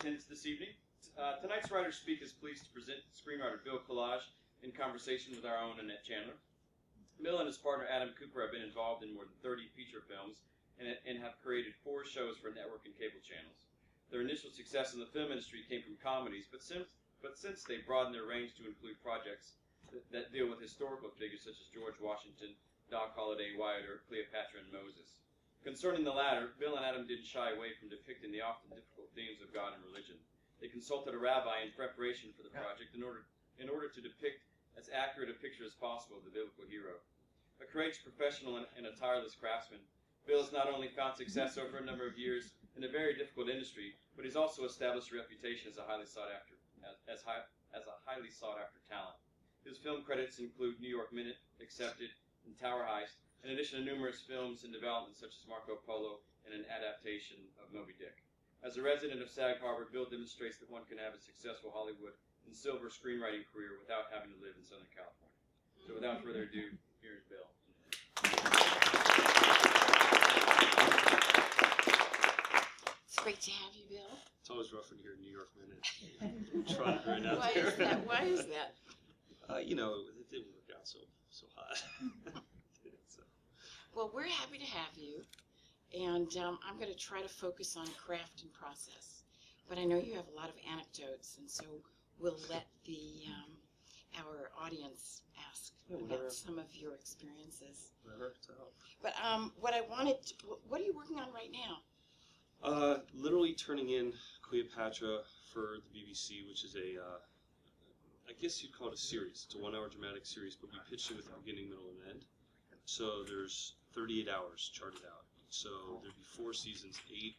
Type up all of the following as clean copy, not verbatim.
attendance this evening. Tonight's Writers Speak is pleased to present Screenwriter Bill Collage in conversation with our own Annette Chandler. Bill and his partner Adam Cooper have been involved in more than 30 feature films and have created 4 shows for network and cable channels. Their initial success in the film industry came from comedies, but since they've broadened their range to include projects that deal with historical figures such as George Washington, Doc Holliday, Wyatt Earp, Cleopatra, and Moses. Concerning the latter, Bill and Adam didn't shy away from depicting the often difficult themes of God and religion. They consulted a rabbi in preparation for the project in order to depict as accurate a picture as possible of the biblical hero. A courageous professional and a tireless craftsman, Bill has not only found success over a number of years in a very difficult industry, but he's also established a reputation as a highly sought after talent. His film credits include New York Minute, Accepted, and Tower Heist, in addition to numerous films in development such as Marco Polo and an adaptation of Moby Dick. As a resident of Sag Harbor, Bill demonstrates that one can have a successful Hollywood and silver screenwriting career without having to live in Southern California. So without further ado, here's Bill. It's great to have you, Bill. It's always rough when you hear New York Minute. Trying right out Why there. is that? Why is that? You know, it didn't work out so hot. Well, we're happy to have you, and I'm going to try to focus on craft and process. But I know you have a lot of anecdotes, and so we'll let our audience ask about some of your experiences. Whatever to help. But what are you working on right now? Literally turning in Cleopatra for the BBC, which is I guess you'd call it a series. It's a 1-hour dramatic series, but we pitched it with a beginning, middle, and end. So there's 38 hours charted out. So there'd be 4 seasons, 8,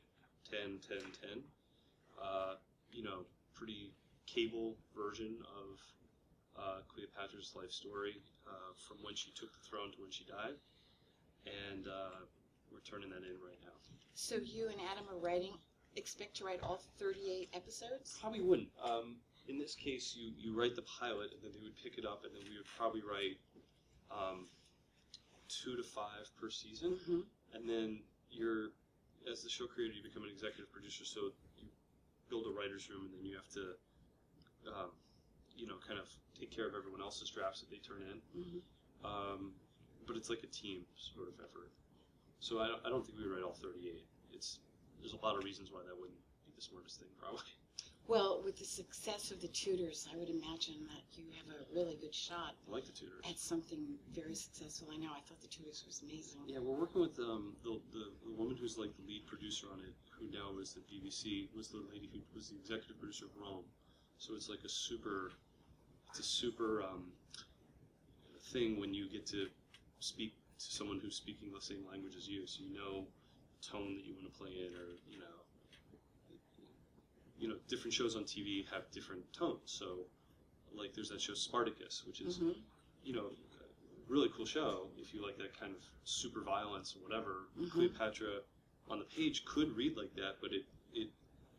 10, 10, 10. You know, pretty cable version of Cleopatra's life story from when she took the throne to when she died. And we're turning that in right now. So you and Adam are expect to write all 38 episodes? Probably wouldn't. In this case, you write the pilot, and then they would pick it up, and then we would probably write 2 to 5 per season. Mm-hmm. And then as the show creator, you become an executive producer, so you build a writer's room, and then you have to, kind of take care of everyone else's drafts that they turn in. Mm-hmm. But it's like a team sort of effort. So I don't think we would write all 38. There's a lot of reasons why that wouldn't be the smartest thing, probably. Well, with the success of the Tudors, I would imagine that you have a really good shot I like the Tudors. at something very successful. I know, I thought the Tudors was amazing. Yeah, we're working with the woman who's like the lead producer on it, who now is the BBC, was the lady who was the executive producer of Rome. So it's like a super thing when you get to speak to someone who's speaking the same language as you, so you know the tone that you want to play in, or different shows on TV have different tones. So, like, there's that show Spartacus, which is, a really cool show if you like that kind of super violence or whatever. Cleopatra on the page could read like that, but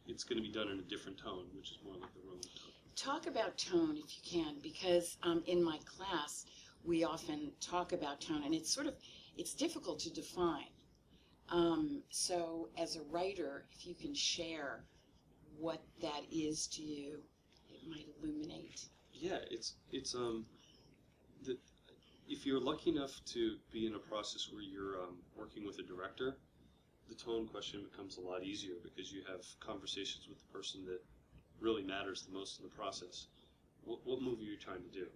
it's going to be done in a different tone, which is more like the Roman tone. Talk about tone if you can, because in my class we often talk about tone, and it's difficult to define. So as a writer, if you can share what that is to you, it might illuminate. Yeah, it's if you're lucky enough to be in a process where you're working with a director, the tone question becomes a lot easier because you have conversations with the person that really matters the most in the process. What movie are you trying to do?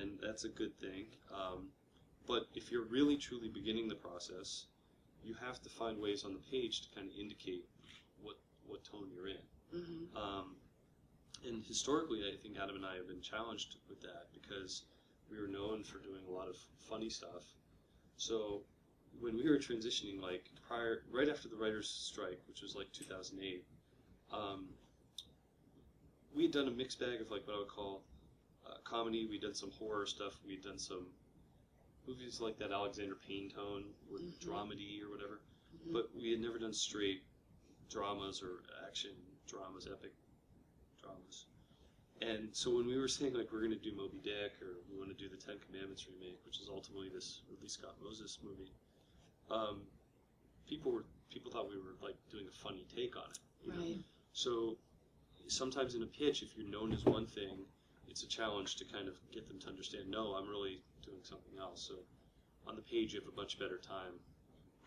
And that's a good thing. But if you're really truly beginning the process, you have to find ways on the page to kind of indicate what tone you're in. And historically, I think Adam and I have been challenged with that because we were known for doing a lot of funny stuff. So when we were transitioning, like right after the writers' strike, which was like 2008, we had done a mixed bag of like what I would call comedy. We'd done some horror stuff. We'd done some movies like that Alexander Payne tone, or dramedy or whatever. But we had never done straight dramas or action dramas, epic dramas. And so when we were saying like we're going to do Moby Dick, or we want to do the Ten Commandments remake, which is ultimately this Ridley Scott Moses movie, people thought we were like doing a funny take on it. You know? So sometimes in a pitch, if you're known as one thing, it's a challenge to kind of get them to understand, no, I'm really doing something else. So on the page, you have a much better time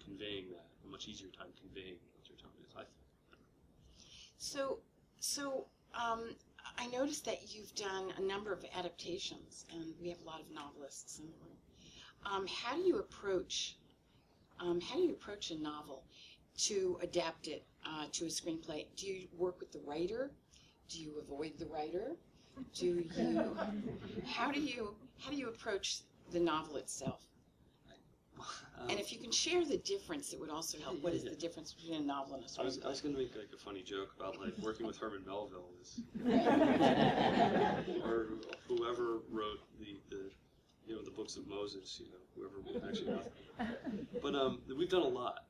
conveying that, a much easier time conveying what your tone is, I think. So I noticed that you've done a number of adaptations, and we have a lot of novelists in the room. How do you approach a novel to adapt it to a screenplay? Do you work with the writer? Do you avoid the writer? How do you approach the novel itself? And if you can share the difference, it would also help. What is the difference between a novel and a screenplay? I was going to make like a funny joke about like working with Herman Melville is, or whoever wrote the books of Moses, whoever actually wrote them. But we've done a lot,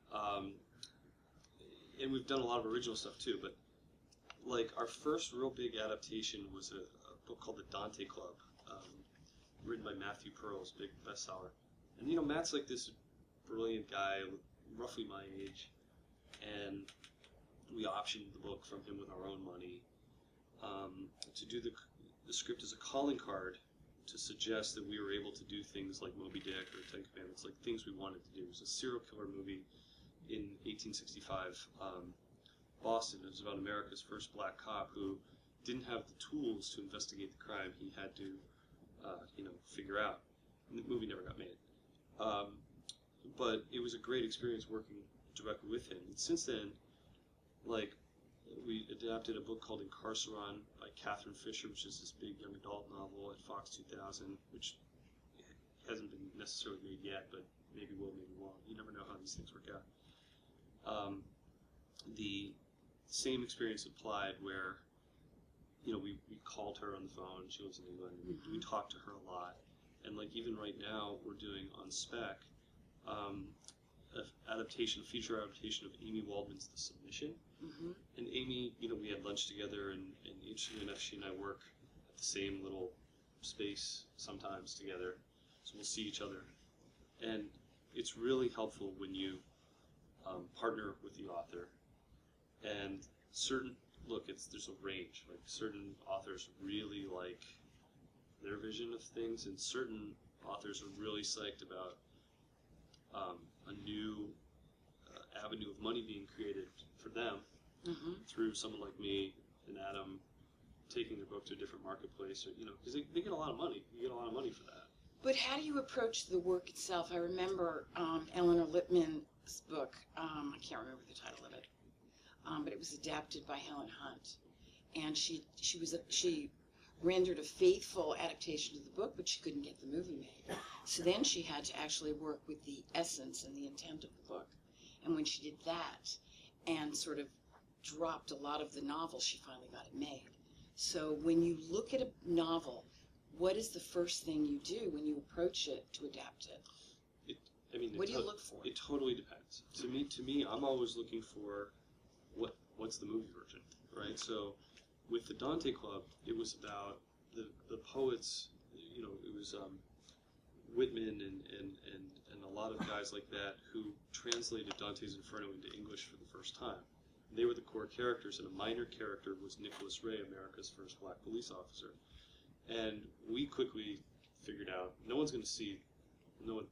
and we've done a lot of original stuff too. But like our first real big adaptation was a book called The Dante Club, written by Matthew Pearl's big bestseller. And Matt's like this brilliant guy, roughly my age, and we optioned the book from him with our own money to do the script as a calling card to suggest that we were able to do things like Moby Dick or Ten Commandments, like things we wanted to do. It was a serial killer movie in 1865, Boston. It was about America's first black cop who didn't have the tools to investigate the crime he had to, figure out. And the movie never got made. But it was a great experience working directly with him. And since then, we adapted a book called Incarceron by Catherine Fisher, which is this big young adult novel at Fox 2000, which hasn't been necessarily made yet, but maybe will, maybe won't. You never know how these things work out. The same experience applied where, we called her on the phone. She lives in England. And we talked to her a lot. And even right now, we're doing on spec a feature adaptation of Amy Waldman's The Submission. Mm-hmm. And Amy, we had lunch together, and interestingly enough, she and I work at the same little space sometimes together, so we'll see each other. And it's really helpful when you partner with the author. And there's a range. Like certain authors really like their vision of things, and certain authors are really psyched about a new avenue of money being created for them through someone like me and Adam taking their book to a different marketplace, or because they get a lot of money. You get a lot of money for that. But how do you approach the work itself? I remember Eleanor Lippman's book. I can't remember the title of it, but it was adapted by Helen Hunt, and she rendered a faithful adaptation of the book, but she couldn't get the movie made. So then she had to actually work with the essence and the intent of the book. And when she did that and sort of dropped a lot of the novel, she finally got it made. So when you look at a novel, what is the first thing you do when you approach it to adapt it? What do you look for? It totally depends. To me, I'm always looking for what's the movie version, right? So with the Dante Club, it was about the poets. It was Whitman and a lot of guys like that who translated Dante's Inferno into English for the first time. They were the core characters, and a minor character was Nicholas Ray, America's first black police officer. And we quickly figured out no one's going to see the movie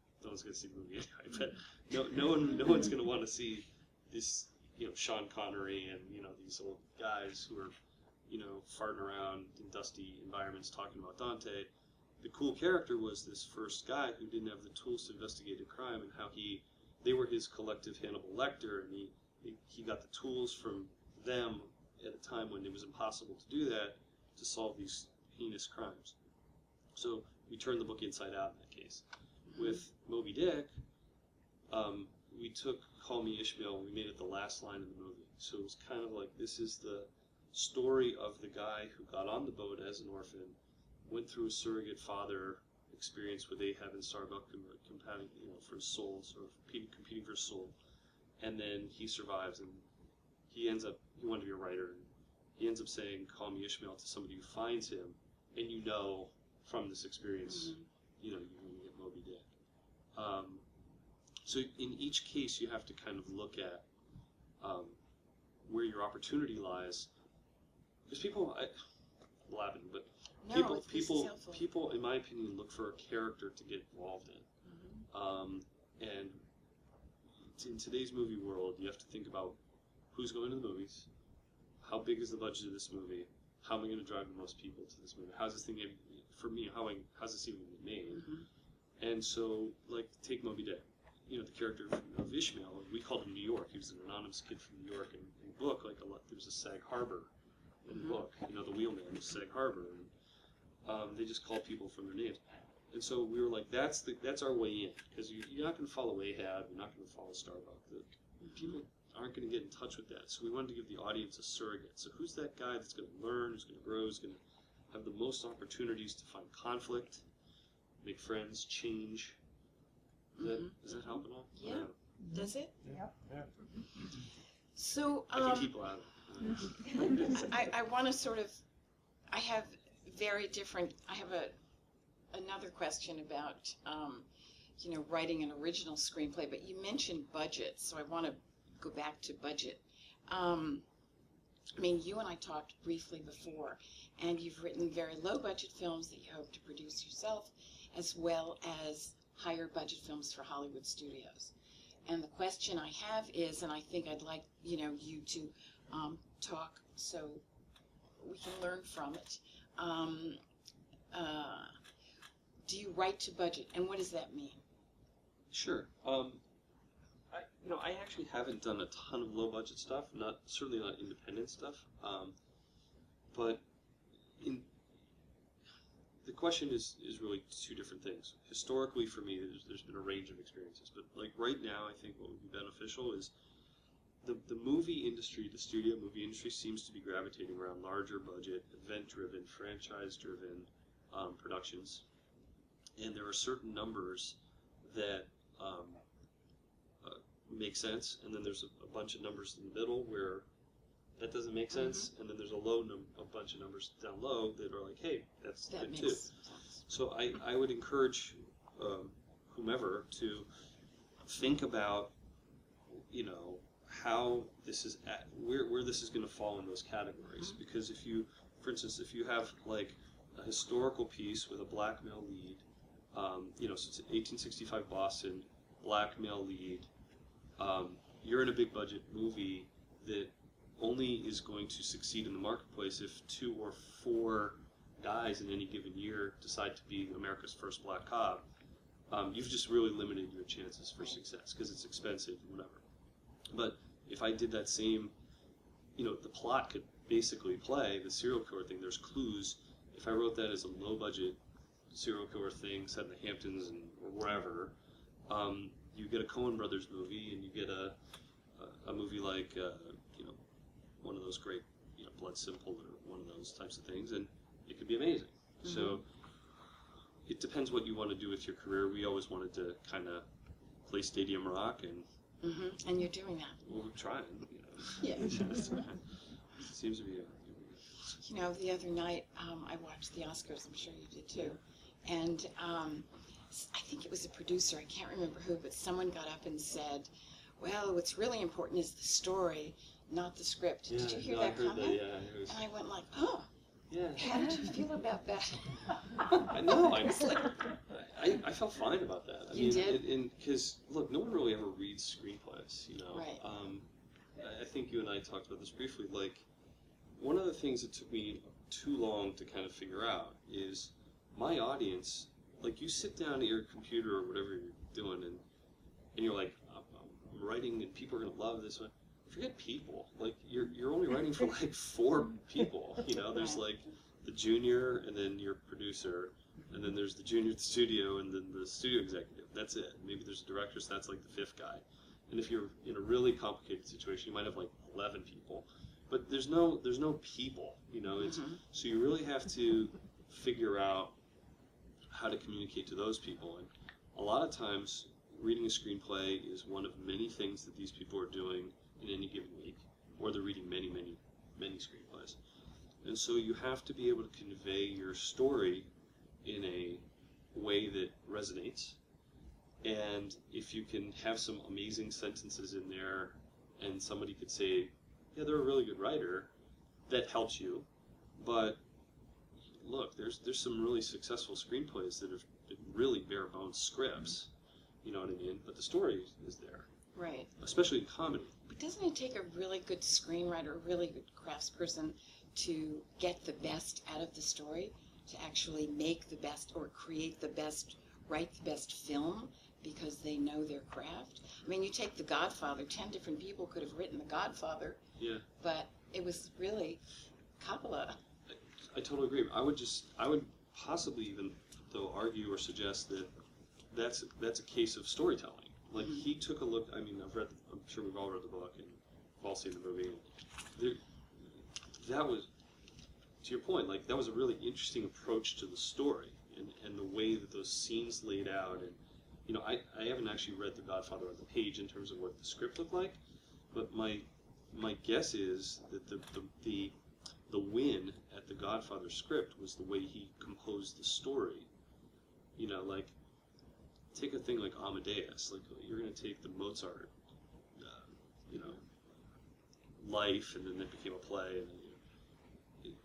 anyway, but no one's going to want to see this, Sean Connery and these old guys who are farting around in dusty environments talking about Dante. The cool character was this first guy who didn't have the tools to investigate a crime, and how they were his collective Hannibal Lecter, and he got the tools from them at a time when it was impossible to do that, to solve these heinous crimes. So we turned the book inside out in that case. With Moby Dick, we took Call Me Ishmael, and we made it the last line in the movie. So it was kind of like, this is the story of the guy who got on the boat as an orphan, went through a surrogate father experience where they have in Starbucks competing, for his soul, sort of competing for his soul, and then he survives, and he wanted to be a writer, and he ends up saying, "Call me Ishmael" to somebody who finds him, and from this experience, you're going to get Moby Dick. So in each case, you have to kind of look at where your opportunity lies. Because people, blabbing, but No, people, this is people, helpful. people, in my opinion, look for a character to get involved in. And in today's movie world, you have to think about who's going to the movies, how big is the budget of this movie, how am I going to drive the most people to this movie, how's this thing even, for me, how's this even get made? And so, like, take Moby Dick. You know, the character of Ishmael, we called him New York. He was an anonymous kid from New York. And in the book, like, there was a Sag Harbor in the book. You know, the wheelman was Sag Harbor. And they just called people from their names. And so we were like, that's our way in. Because you're not going to follow Ahab. You're not going to follow Starbuck. People aren't going to get in touch with that. So we wanted to give the audience a surrogate. So who's that guy that's going to learn, who's going to grow, who's going to have the most opportunities to find conflict, make friends, change? Does that help at all? Yeah. Does it? Yeah. So, I can keep laughing. I want to sort of, I have another question about, writing an original screenplay, but you mentioned budget, so I want to go back to budget. I mean, you and I talked briefly before, and you've written very low budget films that you hope to produce yourself, as well as higher budget films for Hollywood studios. And the question I have is, and I think I'd like, you to talk so we can learn from it. Do you write to budget, and what does that mean? Sure. I actually haven't done a ton of low budget stuff. Certainly not independent stuff. But the question is really two different things. Historically, for me, there's been a range of experiences. But like right now, I think what would be beneficial is the movie industry, the studio movie industry, seems to be gravitating around larger budget, event-driven, franchise-driven productions. And there are certain numbers that make sense, and then there's a bunch of numbers in the middle where that doesn't make sense, and then there's a bunch of numbers down low that are like, hey, that's That good makes too. sense. So I would encourage whomever to think about, how this is where this is going to fall in those categories. Because if you, for instance, if you have like a historical piece with a black male lead, so it's 1865 Boston, black male lead, you're in a big budget movie that only is going to succeed in the marketplace if 2 or 4 guys in any given year decide to be America's first black cop. You've just really limited your chances for success because it's expensive and whatever. But if I did that same, the plot could basically play the serial killer thing. There's clues. If I wrote that as a low budget serial killer thing set in the Hamptons or wherever, you get a Coen Brothers movie, and you get a movie like one of those great Blood Simple or one of those types of things, and it could be amazing. So it depends what you want to do with your career. We always wanted to kind of play stadium rock, and And you're doing that. we're trying. Yeah. It seems to be The other night I watched the Oscars. I'm sure you did too. And I think it was a producer. I can't remember who, but someone got up and said, "Well, what's really important is the story, not the script." Did you hear that comment? Yeah, And I went like, "Oh, yeah. how did you feel about that?" I know. I felt fine about that. You did? Because look, no one really ever reads screenplays. Right. I think you and I talked about this briefly. Like, one of the things that took me too long to kind of figure out is my audience. Like, you sit down at your computer or whatever you're doing, and you're like, I'm writing, and people are gonna love this one. Forget people. Like, you're only writing for like 4 people. There's like the junior, and then your producer, and then there's the junior at the studio, and then the studio executive. That's it. Maybe there's a director, so that's like the 5th guy. And if you're in a really complicated situation, you might have like 11 people. But there's no people. So you really have to figure out how to communicate to those people. And a lot of times, reading a screenplay is one of many things that these people are doing in any given week, or they're reading many, many, many screenplays. And so you have to be able to convey your story in a way that resonates. And if you can have some amazing sentences in there, and somebody could say yeah, they're a really good writer. That helps you, but look, there's some really successful screenplays that have been really bare bones scripts. You know what I mean? But the story is there. Right. Especially in comedy. But doesn't it take a really good screenwriter, a really good craftsperson to get the best out of the story, to actually make the best or create the best, write the best film because they know their craft? I mean, you take The Godfather, 10 different people could have written The Godfather. Yeah. But it was really Coppola. I totally agree. I would possibly even, though, argue or suggest that that's a case of storytelling. Like, he took a look, I mean, I'm sure we've all read the book and we've all seen the movie. That was, to your point, like, that was a really interesting approach to the story and the way that those scenes laid out. And, you know, I haven't actually read The Godfather on the page in terms of what the script looked like, but my guess is that the win at the Godfather script was the way he composed the story. You know, like, take a thing like Amadeus. Like, you're going to take the Mozart, you know, life, and then it became a play,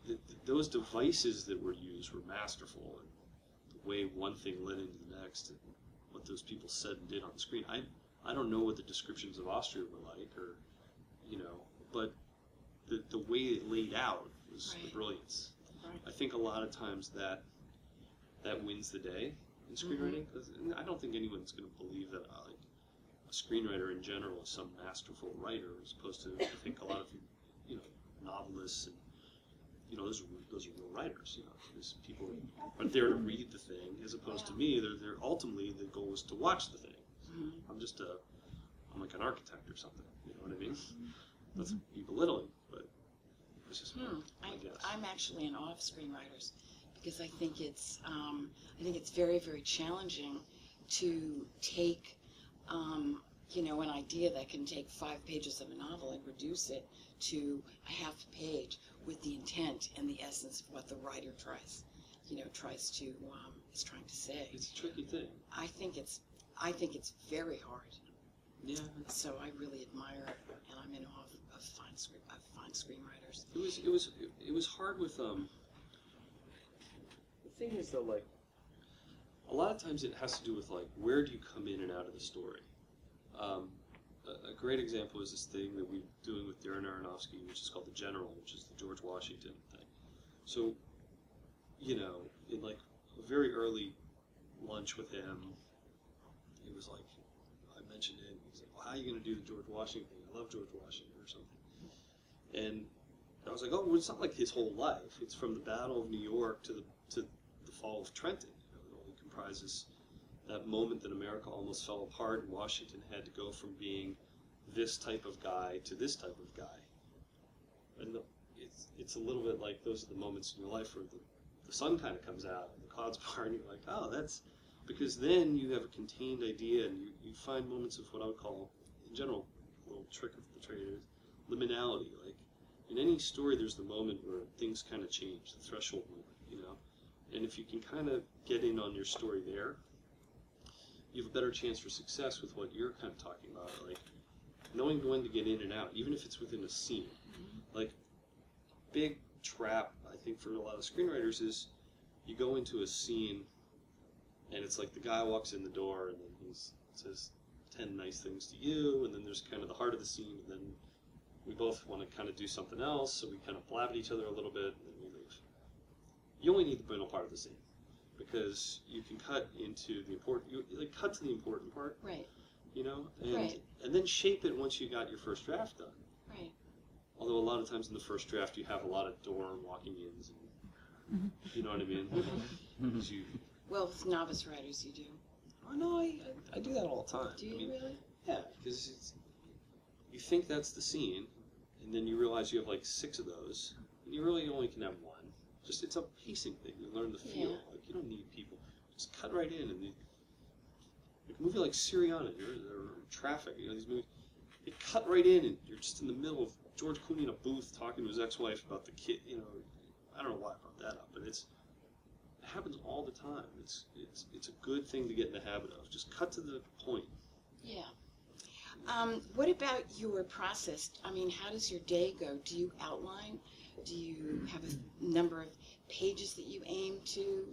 and those devices that were used were masterful, and the way one thing led into the next, and what those people said and did on the screen. I don't know what the descriptions of Austria were like, or, you know, but the way it laid out was the brilliance. Right. I think a lot of times that wins the day in screenwriting, because I don't think anyone's going to believe that like a screenwriter in general is some masterful writer, as opposed to, I think, a lot of, you know, novelists and, you know, those are real writers. You know, these people are there to read the thing, as opposed to me. They're ultimately, the goal is to watch the thing. I'm like an architect or something. You know what I mean? That's be belittling, but it's just my guess. I'm actually in awe of screenwriters because I think it's very, very challenging to take you know, an idea that can take 5 pages of a novel and reduce it to a half a page with the intent and the essence of what the writer tries to is trying to say. It's a tricky thing. I think it's very hard. Yeah. So I really admire it, and I'm in awe of fine screenwriters. It was hard with the thing is though, like, a lot of times it has to do with like, where do you come in and out of the story. A great example is this thing that we're doing with Darren Aronofsky, which is called The General, which is the George Washington thing. So, you know, in like a very early lunch with him, he was like, I mentioned it, he's like, well, how are you going to do the George Washington thing? I love George Washington or something. And I was like, oh, well, it's not like his whole life. It's from the Battle of New York to the fall of Trenton. You know, it only comprises that moment that America almost fell apart, and Washington had to go from being this type of guy to this type of guy. And it's a little bit like those are the moments in your life where the sun kind of comes out and the clouds part, and you're like, oh, that's because then you have a contained idea, and you find moments of what I would call, in general, a little trick of the trade is liminality. Like, in any story, there's the moment where things kind of change, the threshold moment, you know? And if you can kind of get in on your story there, you have a better chance for success with what you're kind of talking about, like knowing when to get in and out, even if it's within a scene. Like, big trap, I think, for a lot of screenwriters is you go into a scene and it's like the guy walks in the door and then he says 10 nice things to you, and then there's kind of the heart of the scene, and then we both want to kind of do something else, so we kind of blab at each other a little bit, and then we leave. You only need the middle part of the scene, because you can cut into the important, cut to the important part, right? You know, and then shape it once you got your first draft done. Right. Although a lot of times in the first draft you have a lot of door walking-ins, and you know what I mean? Well, with novice writers, you do. Oh no, I do that all the time. Do you really? Yeah, because you think that's the scene, and then you realize you have like 6 of those, and you really only can have 1. Just, it's a pacing thing. You learn the feel. Yeah. Like, you don't need people. Just cut right in, and like a movie like Syriana, or Traffic, you know, these movies, they cut right in, and you're just in the middle of George Clooney in a booth talking to his ex-wife about the kid. You know, I don't know why I brought that up, but it happens all the time. It's a good thing to get in the habit of. Just cut to the point. Yeah. What about your process? I mean, how does your day go? Do you outline? Do you have a number of pages that you aim to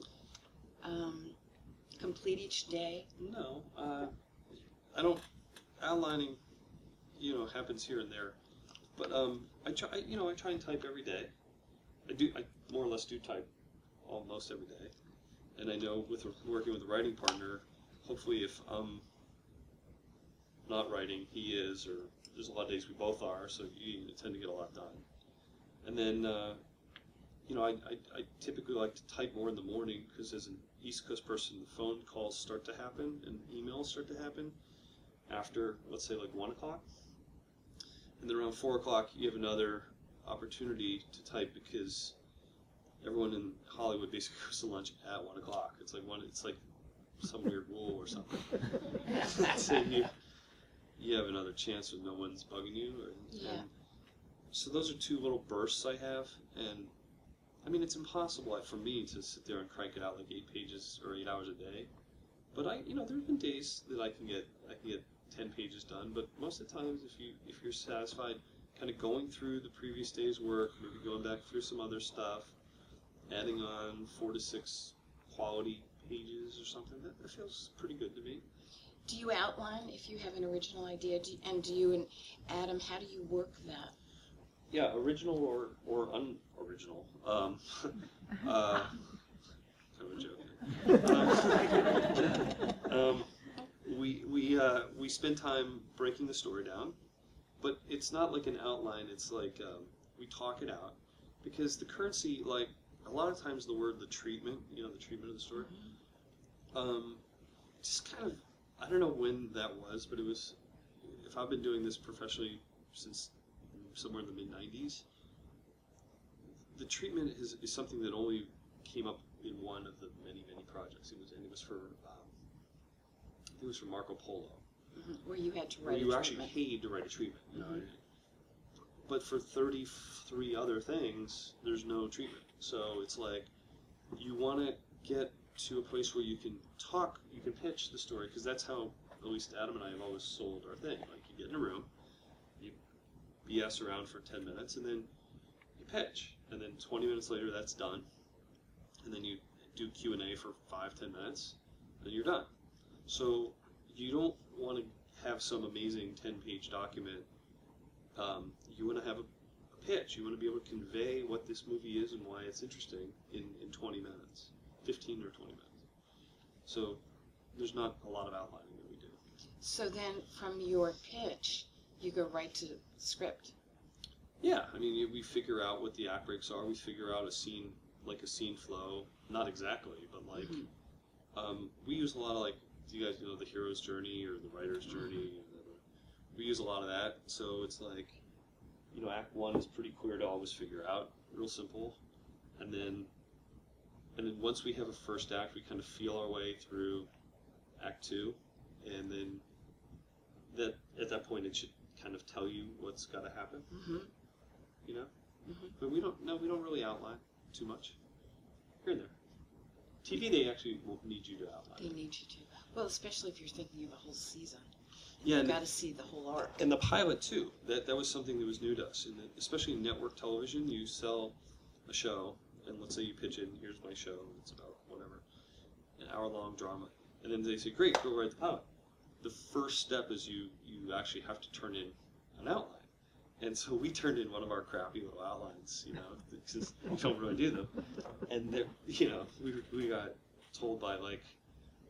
complete each day? No, I don't. Outlining, happens here and there, but I try and type every day. I more or less do type almost every day, and I know with working with a writing partner, hopefully if I'm not writing, he is, or there's a lot of days we both are, so you tend to get a lot done. And then, I typically like to type more in the morning because as an East Coast person, the phone calls start to happen and emails start to happen after, let's say, like 1 o'clock. And then around 4 o'clock, you have another opportunity to type because everyone in Hollywood basically goes to lunch at 1 o'clock. It's like some weird rule or something. So you have another chance when no one's bugging you. And so those are two little bursts I have, and I mean, it's impossible for me to sit there and crank it out like 8 pages or 8 hours a day. But there have been days that I can get 10 pages done. But most of the times, if you're satisfied, kind of going through the previous day's work, maybe going back through some other stuff, adding on 4 to 6 quality pages or something, that feels pretty good to me. Do you outline if you have an original idea? And Adam, how do you work that? Yeah, original or unoriginal. Kind of a joke. We spend time breaking the story down, but it's not like an outline. It's like we talk it out because the currency, like a lot of times, the treatment, the treatment of the story, just kind of. I don't know when that was, but it was, if I've been doing this professionally since somewhere in the mid-90s, the treatment is something that only came up in one of the many, many projects. It was for Marco Polo. Mm-hmm. Where you had to write where you a actually treatment. paid to write a treatment. Mm-hmm. But for 33 other things, there's no treatment. So it's like, you want to get to a place where you can pitch the story, because that's how, at least Adam and I have always sold our thing. Like, you get in a room, you BS around for 10 minutes, and then you pitch. And then 20 minutes later, that's done. And then you do Q&A for 5-10 minutes, then you're done. So you don't want to have some amazing 10-page document. You want to have a pitch. You want to be able to convey what this movie is and why it's interesting in 20 minutes, 15 or 20 minutes. So there's not a lot of outlining that we do. So then from your pitch, you go right to script. Yeah, I mean, we figure out what the act breaks are. We figure out a scene flow. Not exactly, but like, we use a lot of, like, do you guys know the hero's journey or the writer's journey? We use a lot of that. So it's like, Act 1 is pretty clear to always figure out, real simple. And then once we have a first act, we kind of feel our way through Act 2, and then at that point it should kind of tell you what's got to happen. Mm-hmm. But we don't really outline too much. Here and there. TV, they actually will need you to outline. They need you to. Well, especially if you're thinking of a whole season. Yeah, You've got to see the whole arc. And the pilot too. That was something that was new to us. Especially in network television, you sell a show, and let's say you pitch in, here's my show, it's about whatever, an hour-long drama, and then they say, great, go write the pilot. The first step is you actually have to turn in an outline. And so we turned in one of our crappy little outlines, because we don't really do them. And we got told by, like,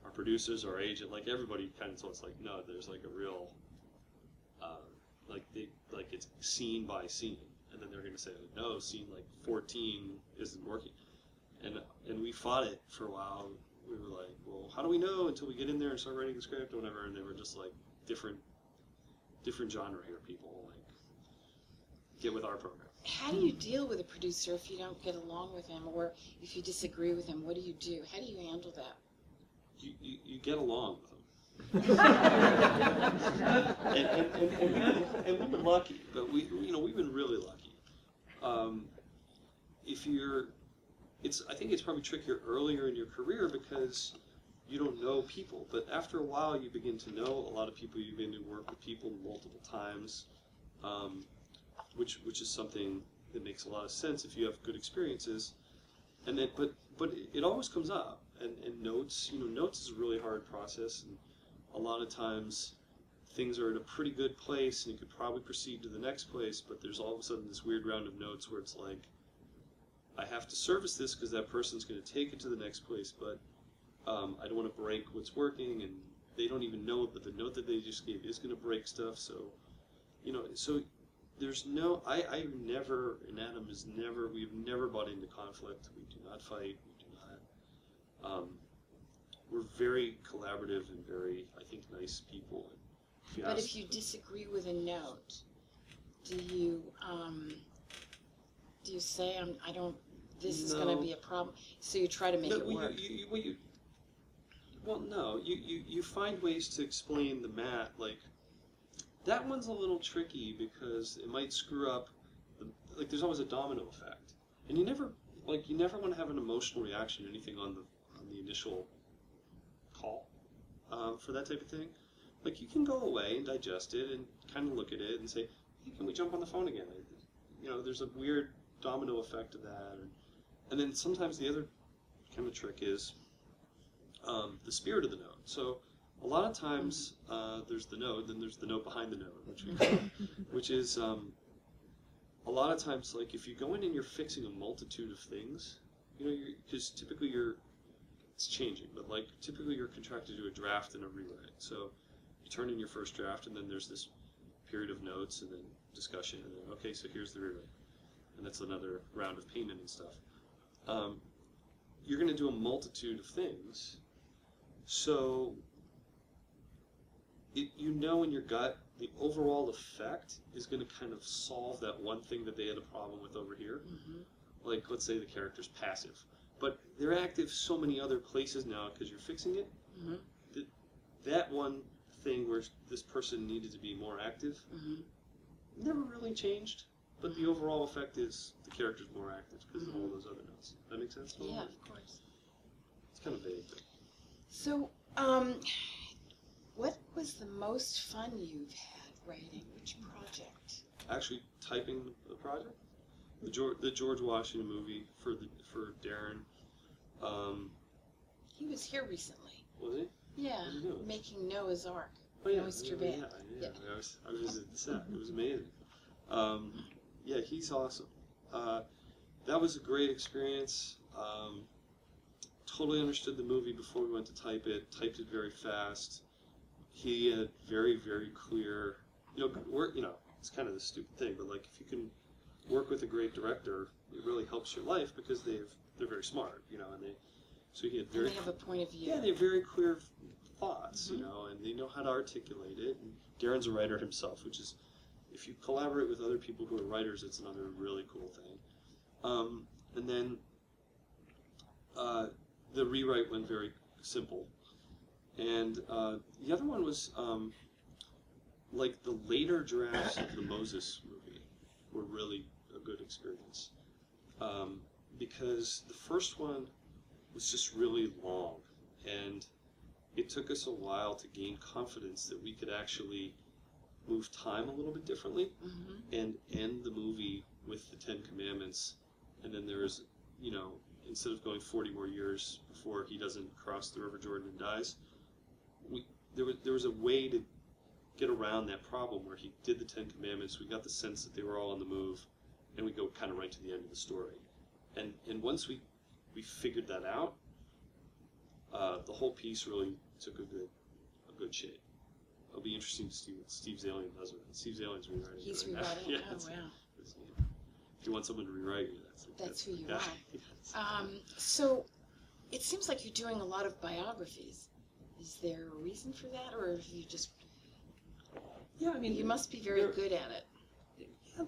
our producers, our agent, like, everybody kind of told us, like, no, there's like a real, it's scene by scene. And then they're going to say, no, scene like 14 isn't working. And we fought it for a while. We were like, well, how do we know until we get in there and start writing the script or whatever? And they were just like, different genre here, people. Like, get with our program. How do you deal with a producer if you don't get along with him, or if you disagree with him? What do you do? How do you handle that? You get along with them. and we've been lucky, but we've been really lucky. I think it's probably trickier earlier in your career because you don't know people, but after a while you begin to know a lot of people. You begin to work with people multiple times, which is something that makes a lot of sense if you have good experiences. And then, but it always comes up. And notes, notes is a really hard process, and a lot of times things are in a pretty good place, and you could probably proceed to the next place, but there's all of a sudden this weird round of notes where it's like, I have to service this because that person's going to take it to the next place, but I don't want to break what's working, and they don't even know, but the note that they just gave is going to break stuff, so, so there's no, I've never, and Adam has never, we've never bought into conflict. We do not fight, we do not, we're very collaborative and very, I think, nice people. And But if you disagree with a note, do you say, I don't, this is going to be a problem, so you try to make it work? No, you find ways to explain the math, like, that one's a little tricky because it might screw up, like, there's always a domino effect. And you never want to have an emotional reaction to anything on the initial call for that type of thing. Like, you can go away and digest it and kind of look at it and say, hey, can we jump on the phone again? There's a weird domino effect of that. And then sometimes the other kind of trick is the spirit of the note. So a lot of times there's the note, then there's the note behind the note, which is a lot of times, like, if you go in and you're fixing a multitude of things, because typically it's changing, but like typically you're contracted to a draft and a rewrite. So you turn in your first draft, and then there's this period of notes and then discussion, and then, okay, so here's the rewrite. And that's another round of payment and stuff. You're going to do a multitude of things, so in your gut, the overall effect is going to kind of solve that one thing that they had a problem with over here. Mm-hmm. Like, let's say the character's passive, but they're active so many other places now because you're fixing it. Mm-hmm. That one thing where this person needed to be more active never really changed, but the overall effect is the character's more active because of all those other notes. That make sense? Yeah, of course. It's kind of vague. So, what was the most fun you've had writing? Which project? Actually, typing the project, the George Washington movie for Darren. He was here recently. Was he? Yeah, what was he doing? Making Noah's Ark. Oh yeah, Noah's Trebek. Yeah. I was at the set. It was amazing. Yeah, he's awesome. That was a great experience. Totally understood the movie before we went to type it. Typed it very fast. He had very, very clear. It's kind of the stupid thing, but like if you can work with a great director, it really helps your life because they're very smart, and so he had very. And they have a point of view. Yeah, they have very clear thoughts, and they know how to articulate it. And Darren's a writer himself, which is, if you collaborate with other people who are writers, it's another really cool thing. And then the rewrite went very simple. And the other one was, like, the later drafts of the Moses movie were really a good experience. Because the first one was just really long, and it took us a while to gain confidence that we could actually move time a little bit differently and end the movie with the 10 Commandments, and then there's, instead of going 40 more years before he doesn't cross the River Jordan and dies, there was a way to get around that problem where he did the 10 Commandments, we got the sense that they were all on the move, and we go kind of right to the end of the story. And once we figured that out, the whole piece really took a good shape. It'll be interesting to see what Steve Zalian does with it. Steve Zalian's rewriting it. He's right rewriting now. it? Yeah, Oh, wow. If you want someone to rewrite you, That's who you yeah. are. So, it seems like you're doing a lot of biographies. Is there a reason for that, or have you just... Yeah, I mean... You must be very good at it. Yeah,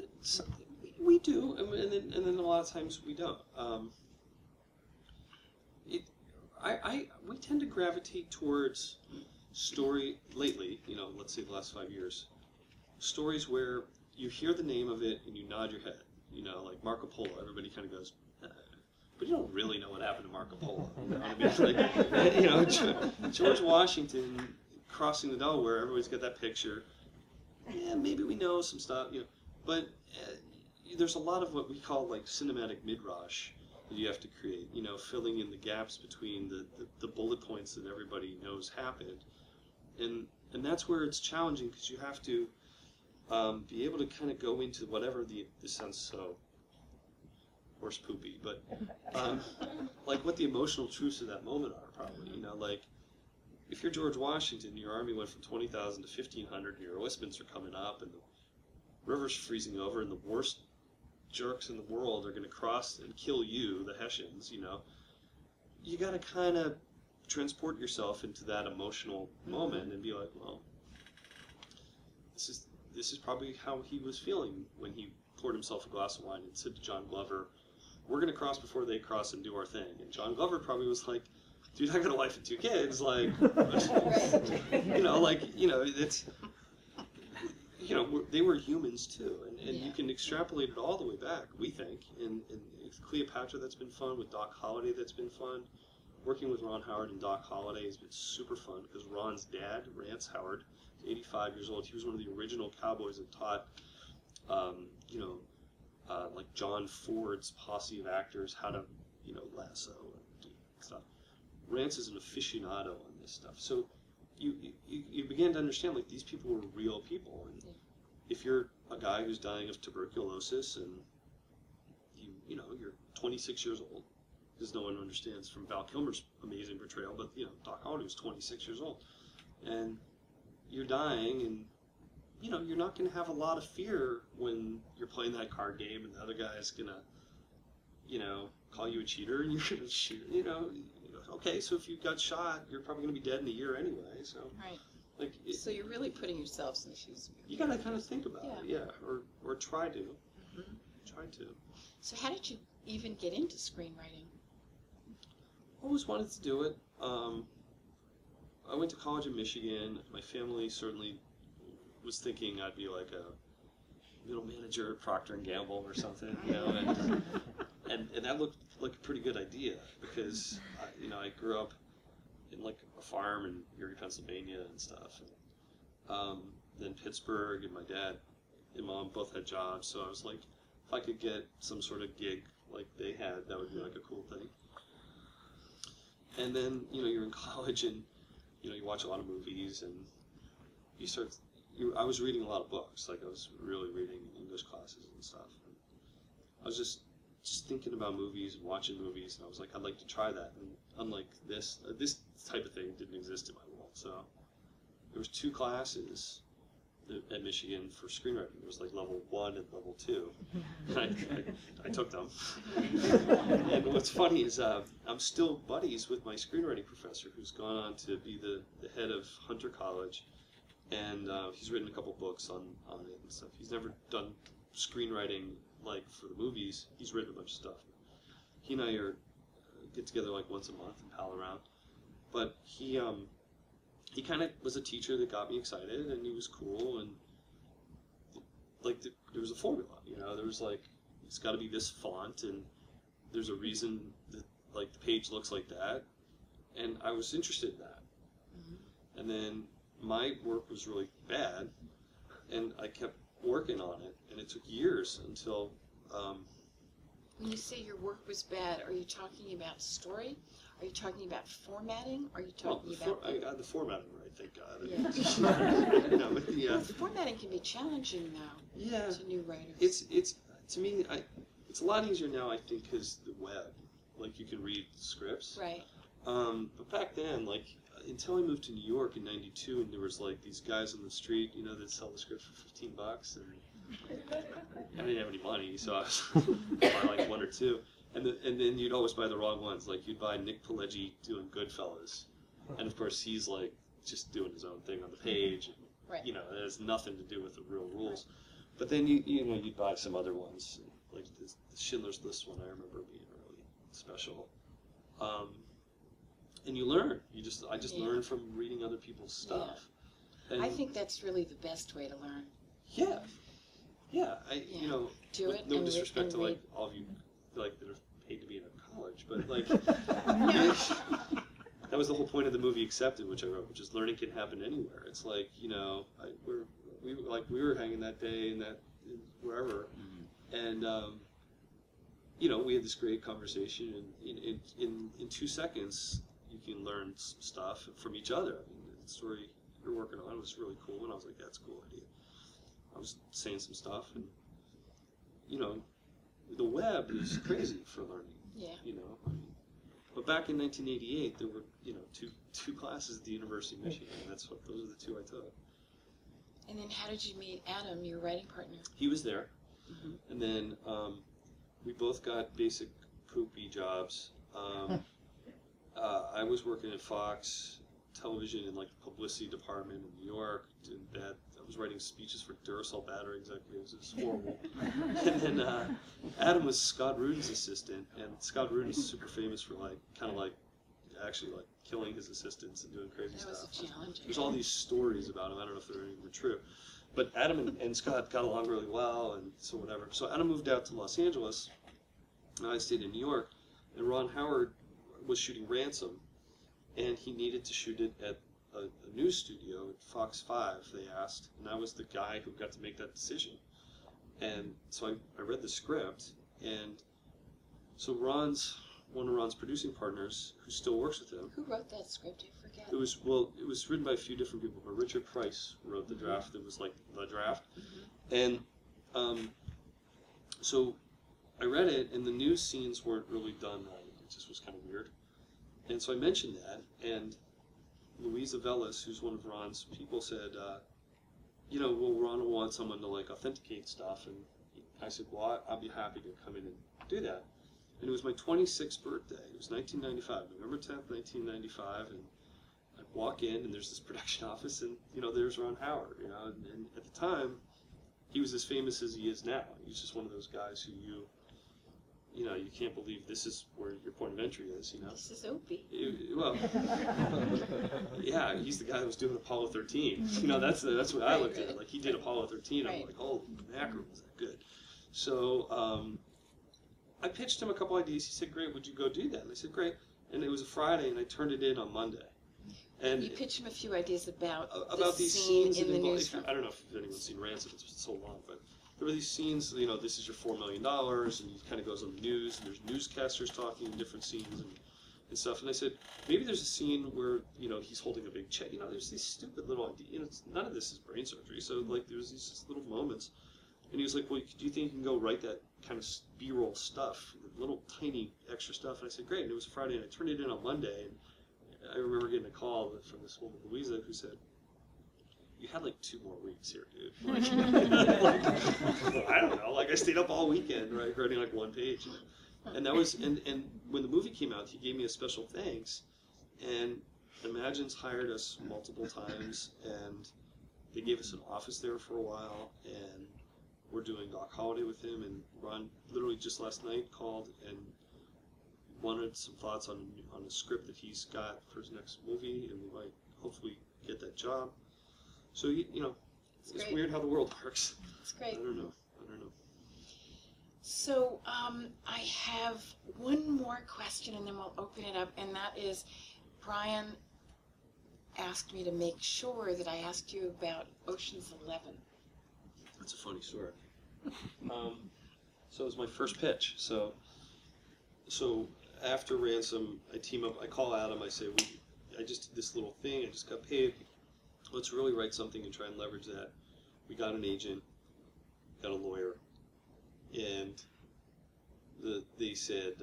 we do, and then a lot of times we don't. We tend to gravitate towards story, lately, let's say the last 5 years, stories where you hear the name of it and you nod your head. Like Marco Polo, everybody kind of goes, but you don't really know what happened to Marco Polo. You know what I mean? Like, you know, George Washington crossing the Delaware, everybody's got that picture. Yeah, maybe we know some stuff, you know, but there's a lot of what we call like cinematic midrash that you have to create, you know, filling in the gaps between the bullet points that everybody knows happened. And that's where it's challenging, because you have to be able to kind of go into whatever this sounds so horse poopy, but like what the emotional truths of that moment are, probably. You know, like if you're George Washington, your army went from 20,000 to 1,500, and your Westminster coming up, and the river's freezing over, and the worst jerks in the world are going to cross and kill you, the Hessians. You know, you got to kind of transport yourself into that emotional moment and be like, well, this is probably how he was feeling when he poured himself a glass of wine and said to John Glover, we're going to cross before they cross and do our thing. And John Glover probably was like, dude, I got a wife and 2 kids. Like, you know, it's, you know, they were humans too. And you can extrapolate it all the way back, we think. And Cleopatra, that's been fun. With Doc Holliday, that's been fun. Working with Ron Howard and Doc Holliday has been super fun, because Ron's dad, Rance Howard, is 85 years old. He was one of the original cowboys that taught, you know, like John Ford's posse of actors how to, you know, lasso and do stuff. Rance is an aficionado on this stuff. So you begin to understand, like, these people were real people. And if you're a guy who's dying of tuberculosis and you know, you're 26 years old, because no one understands from Val Kilmer's amazing portrayal, but, you know, Doc Holliday was 26 years old. And you're dying, and, you know, you're not going to have a lot of fear when you're playing that card game and the other guy's going to, you know, call you a cheater, and you're going to shoot, you know. Okay, so if you got shot, you're probably going to be dead in a year anyway, so. Right. Like, So you're really putting yourselves in the shoes of you got to kind of think about it, Yeah. or try to. Try to. So how did you even get into screenwriting? Always wanted to do it. I went to college in Michigan. My family certainly was thinking I'd be like a middle manager at Procter & Gamble or something, you know, and that looked like a pretty good idea, because, you know, I grew up in like a farm in Erie, Pennsylvania and stuff. And, then Pittsburgh, and my dad and mom both had jobs, so I was like, if I could get some sort of gig like they had, that would be like a cool thing. And then, you know, you're in college, and, you know, you watch a lot of movies, and you start. I was reading a lot of books. Like, I was really reading English classes and stuff. And I was just thinking about movies and watching movies, and I was like, I'd like to try that. And unlike this type of thing didn't exist in my world. So there was 2 classes at Michigan for screenwriting. There was like level 1 and level 2. I took them. And what's funny is I'm still buddies with my screenwriting professor, who's gone on to be the head of Hunter College, and he's written a couple books on it and stuff. He's never done screenwriting like for the movies. He's written a bunch of stuff. He and I get together like once a month and pal around. But he kind of was a teacher that got me excited, and he was cool, and like there was a formula, you know. There was like, it's got to be this font, and there's a reason that like the page looks like that, and I was interested in that. And then my work was really bad, and I kept working on it, and it took years until. When you say your work was bad, are you talking about story? Are you talking about formatting? Are you talking about... I got the formatting right, thank God. Yeah. No, but Well, formatting can be challenging now. Yeah. To new writers. It's to me, it's a lot easier now, I think, because the web, like, you can read scripts. Right. But back then, like, until I moved to New York in '92, and there was like these guys on the street, you know, that sell the scripts for $15, and I didn't have any money, so I was buy like 1 or 2. And then you'd always buy the wrong ones. Like, you'd buy Nick Pileggi doing Goodfellas, and of course he's like just doing his own thing on the page. And, right. You know, it has nothing to do with the real rules. Right. But then you know, you'd buy some other ones, like the Schindler's List one. I remember being really special. And you learn. I just learn from reading other people's stuff. Yeah. And I think that's really the best way to learn. Yeah. Yeah. You know, do it. No disrespect to like all of you like that are paid to be in a college, much, but like that was the whole point of the movie Accepted, which I wrote, which is learning can happen anywhere. It's like, you know, we were hanging that day and that wherever, and you know, we had this great conversation, and in 2 seconds you can learn some stuff from each other. I mean, the story you're working on was really cool, and I was like, that's a cool idea. I was saying some stuff, and you know, the web is crazy for learning. Yeah. You know, I mean, but back in 1988, there were, you know, two classes at the University of Michigan, and those are the 2 I took. And then how did you meet Adam, your writing partner? He was there, and then we both got basic poopy jobs. I was working at Fox Television in like the publicity department in New York, doing bad. I was writing speeches for Duracell battery executives. It was horrible. And then Adam was Scott Rudin's assistant, and Scott Rudin is super famous for actually killing his assistants and doing crazy stuff. That was a challenge. There's all these stories about him. I don't know if they're even true, but Adam and Scott got along really well, and so whatever. So Adam moved out to Los Angeles, and I stayed in New York, and Ron Howard was shooting Ransom, and he needed to shoot it at a news studio at Fox 5, they asked, and I was the guy who got to make that decision. And so I read the script, and so one of Ron's producing partners, who still works with him. Who wrote that script? I forget. It was written by a few different people, but Richard Price wrote the draft that was like the draft. And so I read it, and the news scenes weren't really done right. It just was kind of weird. And so I mentioned that, and Louisa Vellis, who's one of Ron's people, said, you know, well, Ron will want someone to like authenticate stuff. And I said, well, I'll be happy to come in and do that. And it was my 26th birthday. It was 1995, November 10th, 1995, and I walk in, and there's this production office, and, you know, there's Ron Howard, you know, and at the time, he was as famous as he is now. He's just one of those guys who you know, you can't believe this is where your point of entry is, you know. This is Opie. Well, yeah, he's the guy that was doing Apollo 13. You know, that's what I looked at. Like, he did Apollo 13. I'm like, holy mackerel, was that good? So I pitched him a couple ideas. He said, great, would you go do that? And I said, great. And it was a Friday, and I turned it in on Monday. And you pitched him a few ideas about these scene scenes in the newsroom. I don't know if anyone's seen Ransom, it's been so long, but there were these scenes, you know, this is your $4 million, and he kind of goes on the news, and there's newscasters talking in different scenes and stuff. And I said, maybe there's a scene where, you know, he's holding a big check. You know, there's these stupid little ideas. You know, none of this is brain surgery. So, like, there's these little moments. And he was like, well, do you think you can go write that kind of B-roll stuff, little tiny extra stuff? And I said, great. And it was a Friday, and I turned it in on Monday. And I remember getting a call from this woman, Louisa, who said, you had like 2 more weeks here, dude. Like, I don't know. Like, I stayed up all weekend, right, writing like 1 page. And that was, and when the movie came out, he gave me a special thanks. And Imagine's hired us multiple times, and they gave us an office there for a while, and we're doing Doc Holliday with him. And Ron literally just last night called and wanted some thoughts on a script that he's got for his next movie, and we might hopefully get that job. So, you know, it's weird how the world works. It's great. I don't know. So, I have one more question, and then we'll open it up, and that is, Brian asked me to make sure that I asked you about Ocean's 11. That's a funny story. So it was my first pitch. So after Ransom, I team up. I call Adam. I say, I just did this little thing. I just got paid. Let's really write something and try and leverage that. We got an agent, got a lawyer, and they said,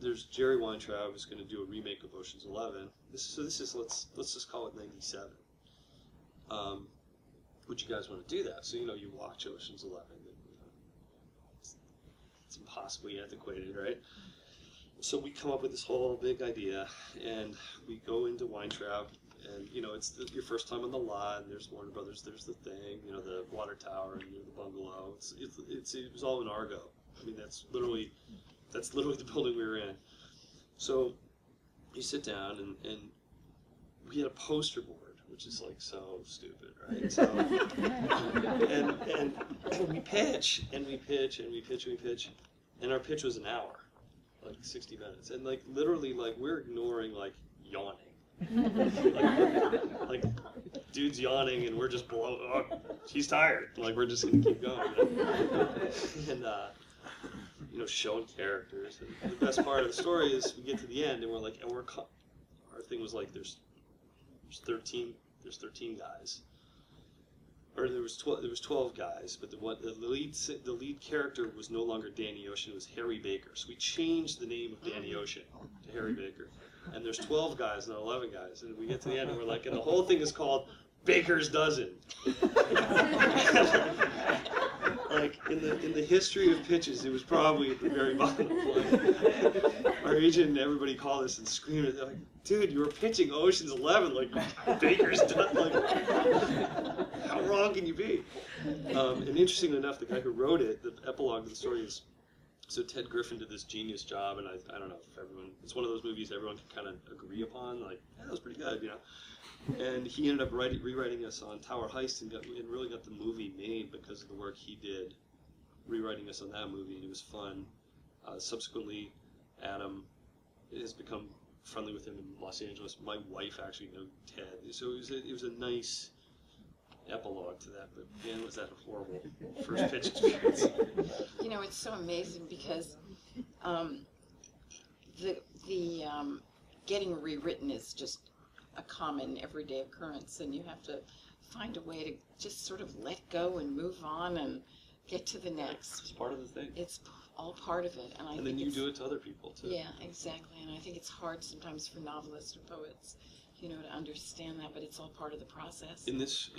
there's Jerry Weintraub who's going to do a remake of Ocean's 11. This is let's just call it 97. Would you guys want to do that? So, you know, you watch Ocean's 11. And, you know, it's impossibly antiquated, right? So we come up with this whole big idea, and we go into Weintraub. And, you know, it's your first time on the lot, and there's Warner Brothers, there's the thing, you know, the water tower, and you know, the bungalow. It was all in Argo. I mean, that's literally the building we were in. So you sit down, and we had a poster board, which is like so stupid, right? So, and we pitch, and we pitch, and we pitch, and we pitch, and our pitch was an hour. like 60 minutes, and like literally like we're ignoring like yawning. like dude's yawning and we're just below. Oh, he's tired. Like we're just gonna keep going. And you know, showing characters. And the best part of the story is we get to the end and we're like, our thing was like there's 13 guys, or there was 12 guys, but the lead character was no longer Danny Ocean. It was Harry Baker. So we changed the name of Danny Ocean to Harry Baker. And there's 12 guys, not 11 guys. And we get to the end and we're like, and the whole thing is called Baker's Dozen. Like in the history of pitches, it was probably at the very bottom. Like, our agent and everybody called us and screamed. They're like, "Dude, you were pitching Ocean's 11, like Baker's Dozen. Like, how wrong can you be?" And interestingly enough, the guy who wrote it, the epilogue of the story is. So Ted Griffin did this genius job, and I don't know if everyone, it's one of those movies everyone can kind of agree upon, like, yeah, that was pretty good, you know. And he ended up rewriting us on Tower Heist and really got the movie made because of the work he did rewriting us on that movie, and it was fun. Subsequently, Adam has become friendly with him in Los Angeles. My wife actually knew Ted, so it was a nice epilogue to that, but man, was that a horrible first pitch experience. You know, it's so amazing because the getting rewritten is just a common everyday occurrence, and you have to find a way to just sort of let go and move on and get to the next. It's part of the thing. It's all part of it, and I think then you do it to other people too. Yeah, exactly, and I think it's hard sometimes for novelists or poets, you know, to understand that, but it's all part of the process. In this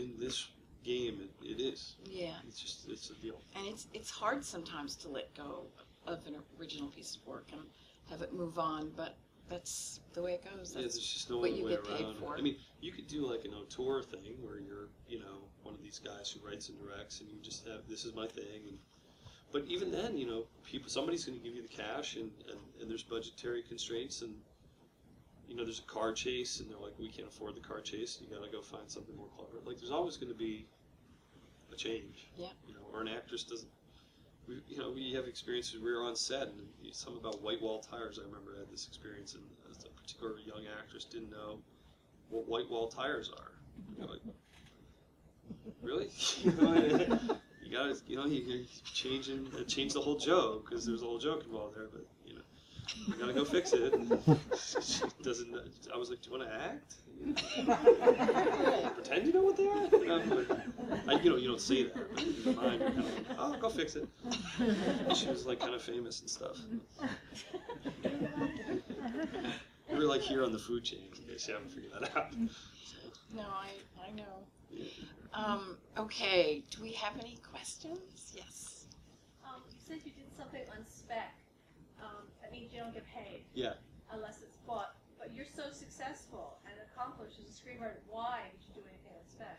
game, it is. Yeah. It's a deal. And it's hard sometimes to let go of an original piece of work and have it move on, but that's the way it goes. That's there's just no what other you way get around paid it. for. I mean, you could do like an auteur thing where you're, you know, one of these guys who writes and directs, and you just have, this is my thing. But even then, you know, somebody's going to give you the cash, and there's budgetary constraints, and you know, there's a car chase, and they're like, we can't afford the car chase. You got to go find something more clever. Like, there's always going to be a change. Yeah. You know, or an actress doesn't. We have experiences. We were on set, and something about white wall tires. I remember I had this experience, and a particular young actress didn't know what white wall tires are. You're like, really? You gotta, you change the whole joke because there's a whole joke involved there. But you gotta go fix it. She doesn't. I was like, do you want to act? Pretend you know what they are. You don't say that. But in your mind, you're kind of like, oh, go fix it. And she was like kind of famous and stuff. We were like here on the food chain, in case you haven't figured that out. No, I know. Okay, do we have any questions? Yes. You said you did something on spec. That means you don't get paid. Yeah. Unless it's bought. But you're so successful and accomplished as a screenwriter. Why did you do anything on spec?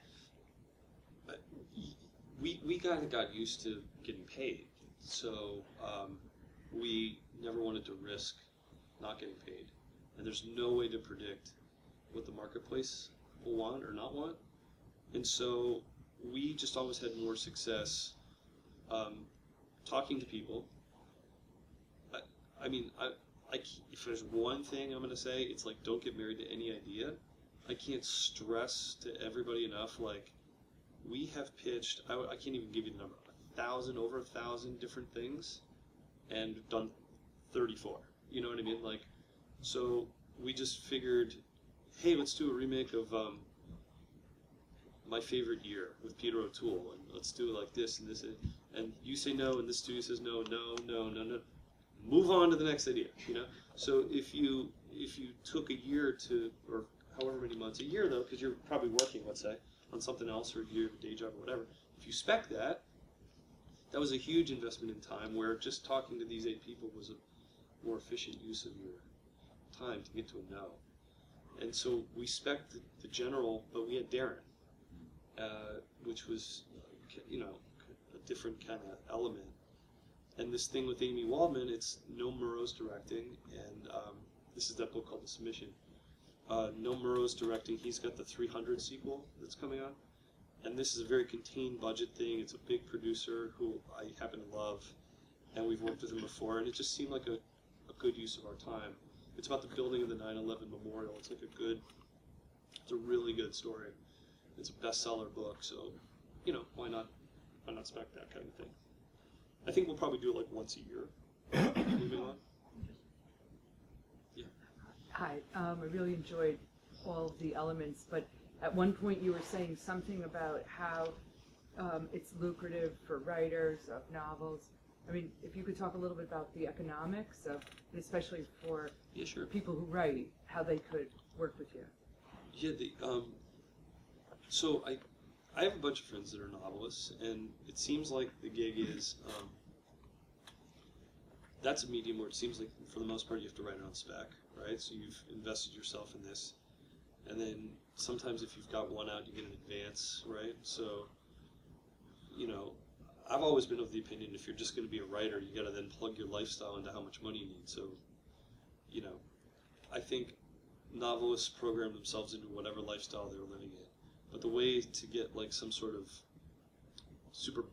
We kind of got used to getting paid, so we never wanted to risk not getting paid. And there's no way to predict what the marketplace will want or not want. And so we just always had more success talking to people. If there's one thing I'm going to say, it's like, don't get married to any idea. I can't stress to everybody enough, like, we have pitched, I can't even give you the number, over 1,000 different things, and done 34. You know what I mean? Like, so we just figured, hey, let's do a remake of My Favorite Year with Peter O'Toole, and let's do it like this and this, and you say no, and this studio says no. Move on to the next idea, you know? So if you took a year or however many months, a year though, because you're probably working, let's say, on something else, or you have a day job or whatever, if you spec that was a huge investment in time, where just talking to these 8 people was a more efficient use of your time to get to a no. And so we spec'd the general, but we had Darren, which was, a different kind of element. And this thing with Amy Waldman, it's no Moreau's directing, and this is that book called The Submission. No Moreau's directing. He's got the 300 sequel that's coming out, and this is a very contained budget thing. It's a big producer who I happen to love, and we've worked with him before, and it just seemed like a good use of our time. It's about the building of the 9/11 memorial. It's like it's a really good story. It's a bestseller book, so, you know, why not spec that kind of thing? I think we'll probably do it like once a year. Moving on. Yeah. Hi, I really enjoyed all of the elements, but at one point you were saying something about how it's lucrative for writers of novels. I mean, if you could talk a little bit about the economics of, especially for people who write, how they could work with you. Yeah, so I have a bunch of friends that are novelists, and it seems like the gig is, that's a medium where it seems like for the most part you have to write it on spec, right? So you've invested yourself in this, and then sometimes if you've got one out, you get an advance, right? So, you know, I've always been of the opinion if you're just going to be a writer, you got to then plug your lifestyle into how much money you need. So, you know, I think novelists program themselves into whatever lifestyle they're living in. But the way to get like some sort of super,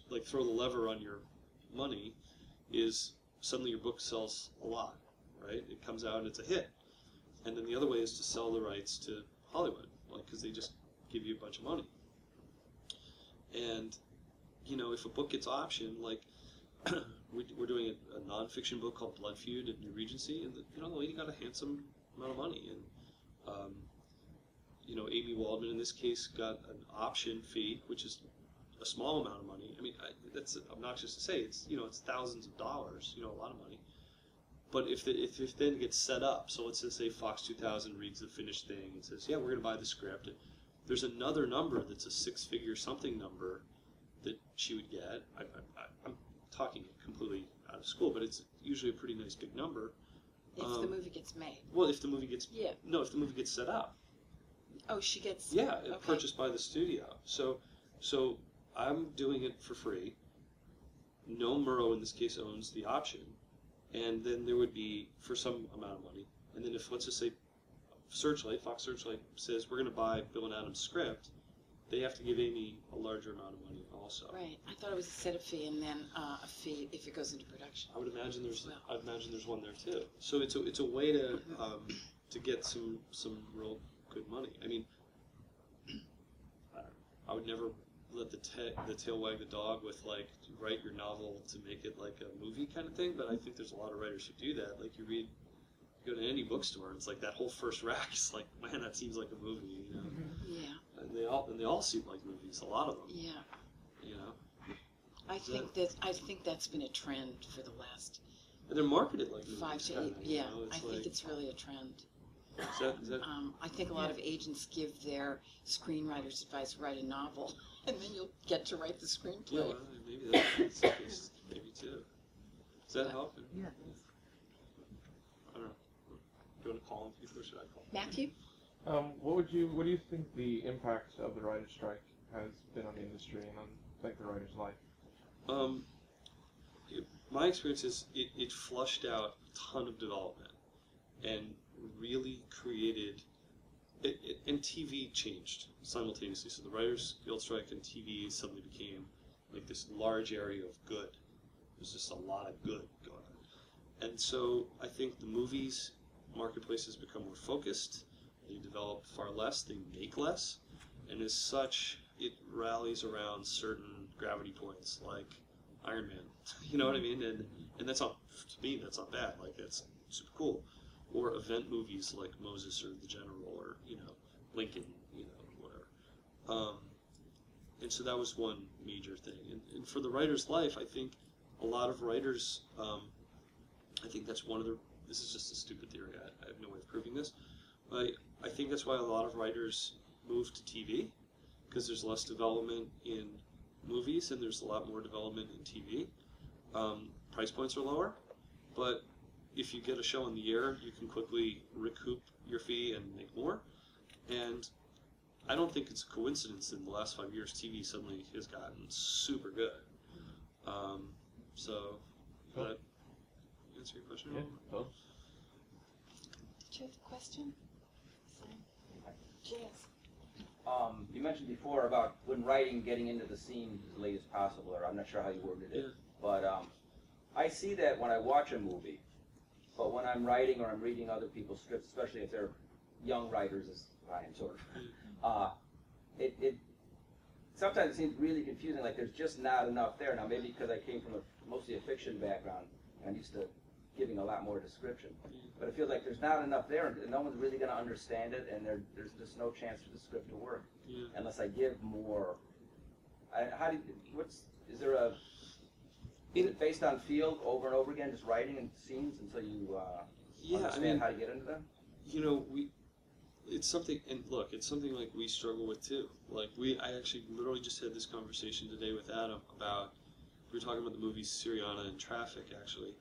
like throw the lever on your money is suddenly your book sells a lot, right? It comes out and it's a hit. And then the other way is to sell the rights to Hollywood, like, because they just give you a bunch of money. And, you know, if a book gets optioned, like, we're doing a nonfiction book called Blood Feud at New Regency, and, you know, the lady got a handsome amount of money. And, you know, Amy Waldman, in this case, got an option fee, which is a small amount of money. I mean, that's obnoxious to say. It's, you know, it's thousands of dollars, you know, a lot of money. But if then gets set up, so let's just say Fox 2000 reads the finished thing and says, yeah, we're going to buy the script. There's another number that's a six-figure something number that she would get. I'm talking completely out of school, but it's usually a pretty nice big number. If the movie gets made. Well, if the movie gets... Yeah. No, if the movie gets set up. Oh, she gets... Yeah, okay. Purchased by the studio. So I'm doing it for free. No Murrow, in this case, owns the option. And then there would be, for some amount of money, and then if, let's just say, Fox Searchlight says, we're going to buy Bill and Adam's script, they have to give Amy a larger amount of money also. Right. I thought it was a set up fee and then a fee if it goes into production. I would imagine there's, well. I'd imagine there's one there too. So it's a way to get some real good money. I mean, I would never let the tail wag the dog with, like, write your novel to make it like a movie kind of thing, but I think there's a lot of writers who do that. Like, you go to any bookstore, it's like that whole first rack is like, man, that seems like a movie, you know? Yeah. And they all seem like movies, a lot of them. Yeah. You know? I think that's been a trend for the last And they're marketed like movies. 5 to 8. Kinda, Yeah, you know? I think it's really a trend. Is that I think a lot of agents give their screenwriters advice: write a novel, and then you'll get to write the screenplay. yeah, well, maybe that's the case, maybe too. Does that help? Yeah. I don't know. Do you want to call them people, or should I call them? Matthew? What do you think the impact of the writer's strike has been on the industry and on, like, the writer's life? My experience is it flushed out a ton of development and really created, and TV changed simultaneously. So the Writers Guild strike and TV suddenly became like this large area of good. There's just a lot of good going on. And so I think the movies marketplace has become more focused. They develop far less, they make less, and as such, it rallies around certain gravity points like Iron Man. You know what I mean? And that's not, to me, that's not bad. Like, that's super cool. Or event movies like Moses or The General or, you know, Lincoln, you know, whatever. And so that was one major thing. And for the writer's life, I think a lot of writers, I think that's one of the, this is just a stupid theory, I have no way of proving this, but I think that's why a lot of writers move to TV, because there's less development in movies and there's a lot more development in TV. Price points are lower, but if you get a show in the air, you can quickly recoup your fee and make more. And I don't think it's a coincidence that in the last 5 years, TV suddenly has gotten super good. So, does that answer your question? Yeah, well. Did you have a question? Yes. You mentioned before about when writing, getting into the scene as late as possible, or I'm not sure how you worded it. Yeah. But I see that when I watch a movie, but when I'm writing or I'm reading other people's scripts, especially if they're young writers, as I am sort of, it sometimes it seems really confusing. Like there's just not enough there. Now maybe because I came from mostly a fiction background, and I'm used to giving a lot more description. But it feels like there's not enough there, and no one's really going to understand it, and there's just no chance for the script to work unless I give more. Is it based on field over and over again, just writing and scenes until you understand how to get into them? You know, it's something, and look, it's something like we struggle with too. Like I actually literally just had this conversation today with Adam about, we were talking about the movies Syriana and Traffic, actually.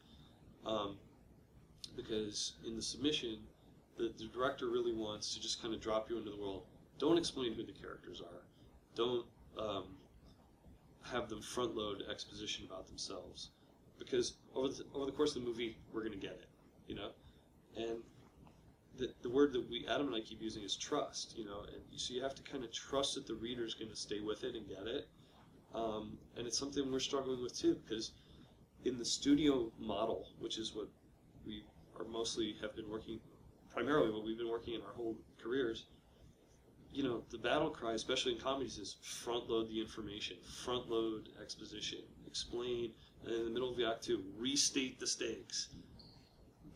Because in the submission, the director really wants to just kind of drop you into the world. Don't explain who the characters are. Don't have them front load exposition about themselves. Because over the course of the movie, we're going to get it, you know? And the word that Adam and I keep using is trust, you know? And so you have to kind of trust that the reader's going to stay with it and get it. And it's something we're struggling with too, because in the studio model, which is what we are mostly have been working, primarily what we've been working in our whole careers, you know, the battle cry, especially in comedies, is front load the information, front load exposition, explain, and in the middle of the act two, restate the stakes.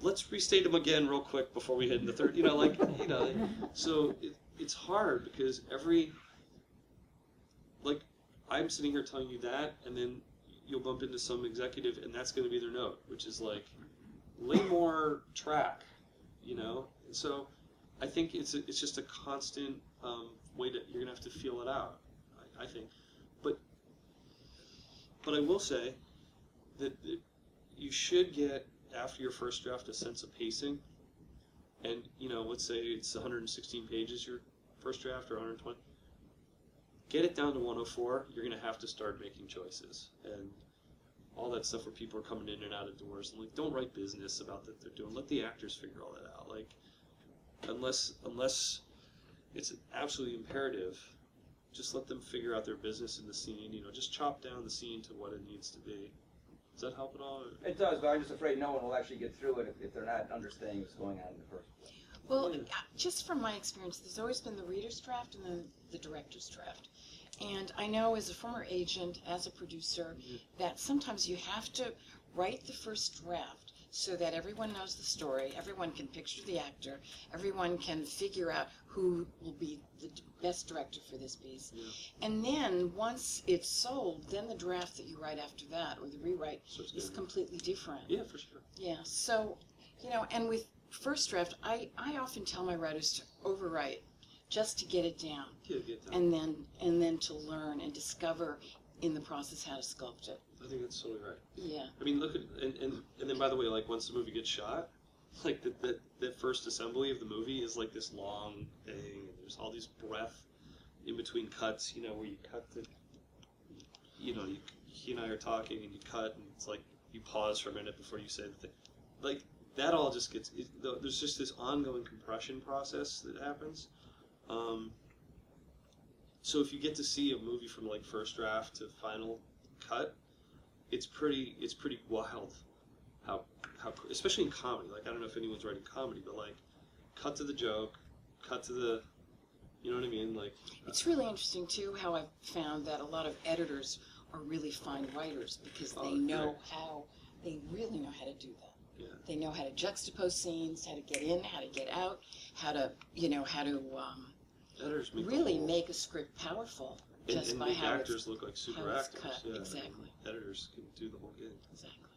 Let's restate them again real quick before we hit in the third, so it's hard because I'm sitting here telling you that, and then you'll bump into some executive, and that's going to be their note, which is like, lay more track, you know? And so I think it's just a constant way that you're going to have to feel it out, I think. But I will say that you should get, after your first draft, a sense of pacing. And, you know, let's say it's 116 pages, your first draft, or 120. Get it down to 104, you're going to have to start making choices. And all that stuff where people are coming in and out of doors. And, like, don't write business about that they're doing. Let the actors figure all that out. Like, unless it's absolutely imperative, just let them figure out their business in the scene. You know, just chop down the scene to what it needs to be. Does that help at all? It does, but I'm just afraid no one will actually get through it if they're not understanding what's going on in the first place. Well, just from my experience, there's always been the reader's draft and then the director's draft. And I know as a former agent, as a producer, that sometimes you have to write the first draft so that everyone knows the story, everyone can picture the actor, everyone can figure out who will be the best director for this piece. Yeah. And then once it's sold, then the draft that you write after that, or the rewrite, is completely different. Yeah, for sure. Yeah, so, you know, and with first draft, I often tell my writers to overwrite just to get it down, and then to learn and discover in the process how to sculpt it. I think that's totally right. Yeah. I mean, look at and then by the way, like once the movie gets shot, like that first assembly of the movie is like this long thing, and there's all these breath in between cuts, you know, where you cut the, you know, he and I are talking and you cut, and it's like you pause for a minute before you say the thing, like that all just gets. There's just this ongoing compression process that happens. So if you get to see a movie from like first draft to final cut, it's pretty wild how especially in comedy. Like I don't know if anyone's writing comedy, but like cut to the joke, cut to the, you know what I mean? Like it's really interesting too how I've found that a lot of editors are really fine writers because they know they really know how to do that. Yeah. They know how to juxtapose scenes, how to get in, how to get out, how to really make a script powerful just and by make how actors look like super actors. Cut. Yeah. Exactly. Editors can do the whole game. Exactly.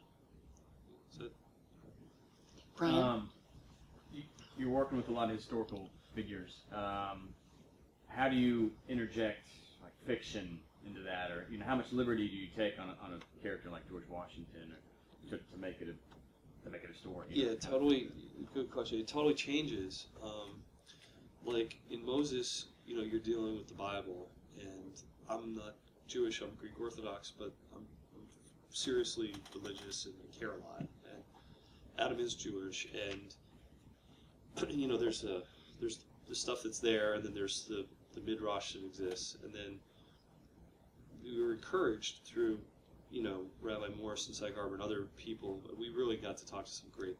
So, Brian? You're working with a lot of historical figures. How do you interject like fiction into that, or how much liberty do you take on a character like George Washington, or to make it a story? Yeah, totally. Good question. It totally changes. Like in Moses, you're dealing with the Bible, and I'm not Jewish. I'm Greek Orthodox, but I'm seriously religious and I care a lot. And Adam is Jewish, and there's the stuff that's there, and then there's the midrash that exists, and then we were encouraged through Rabbi Morris and Cy Garber and other people, we really got to talk to some great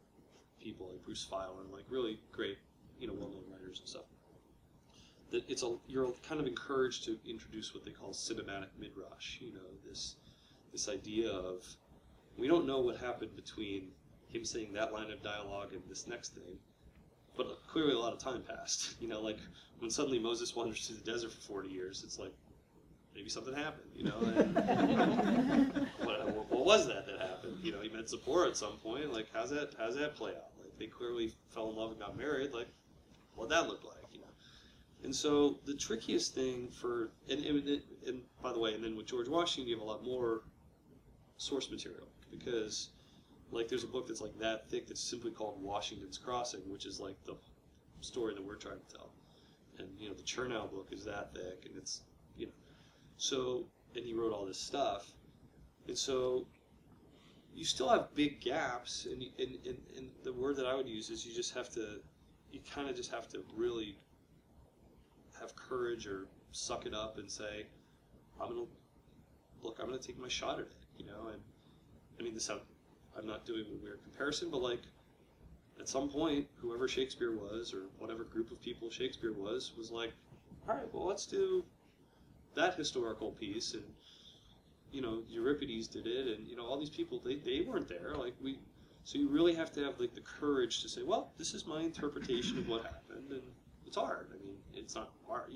people like Bruce Feiler and like really great, well-known writers and stuff. That you're kind of encouraged to introduce what they call cinematic midrash. This idea of we don't know what happened between him saying that line of dialogue and this next thing, but clearly a lot of time passed. Like when suddenly Moses wanders through the desert for 40 years, it's like maybe something happened. And what was that happened? He met Zipporah at some point. Like how's that play out? Like they clearly fell in love and got married. Like what'd that look like? And so the trickiest thing and by the way, and then with George Washington, you have a lot more source material because, like, there's a book that's like that thick that's simply called Washington's Crossing, which is like the story that we're trying to tell. And the Chernow book is that thick, and it's so, and he wrote all this stuff, and so you still have big gaps. And the word that I would use is you kind of just have to really have courage or suck it up and say, I'm gonna take my shot at it, and I mean I'm not doing a weird comparison, but like at some point whoever Shakespeare was or whatever group of people Shakespeare was like, all right, well let's do that historical piece, and Euripides did it, and all these people they weren't there, so you really have to have like the courage to say, well, this is my interpretation of what happened, and it's hard. I mean, it's not hard,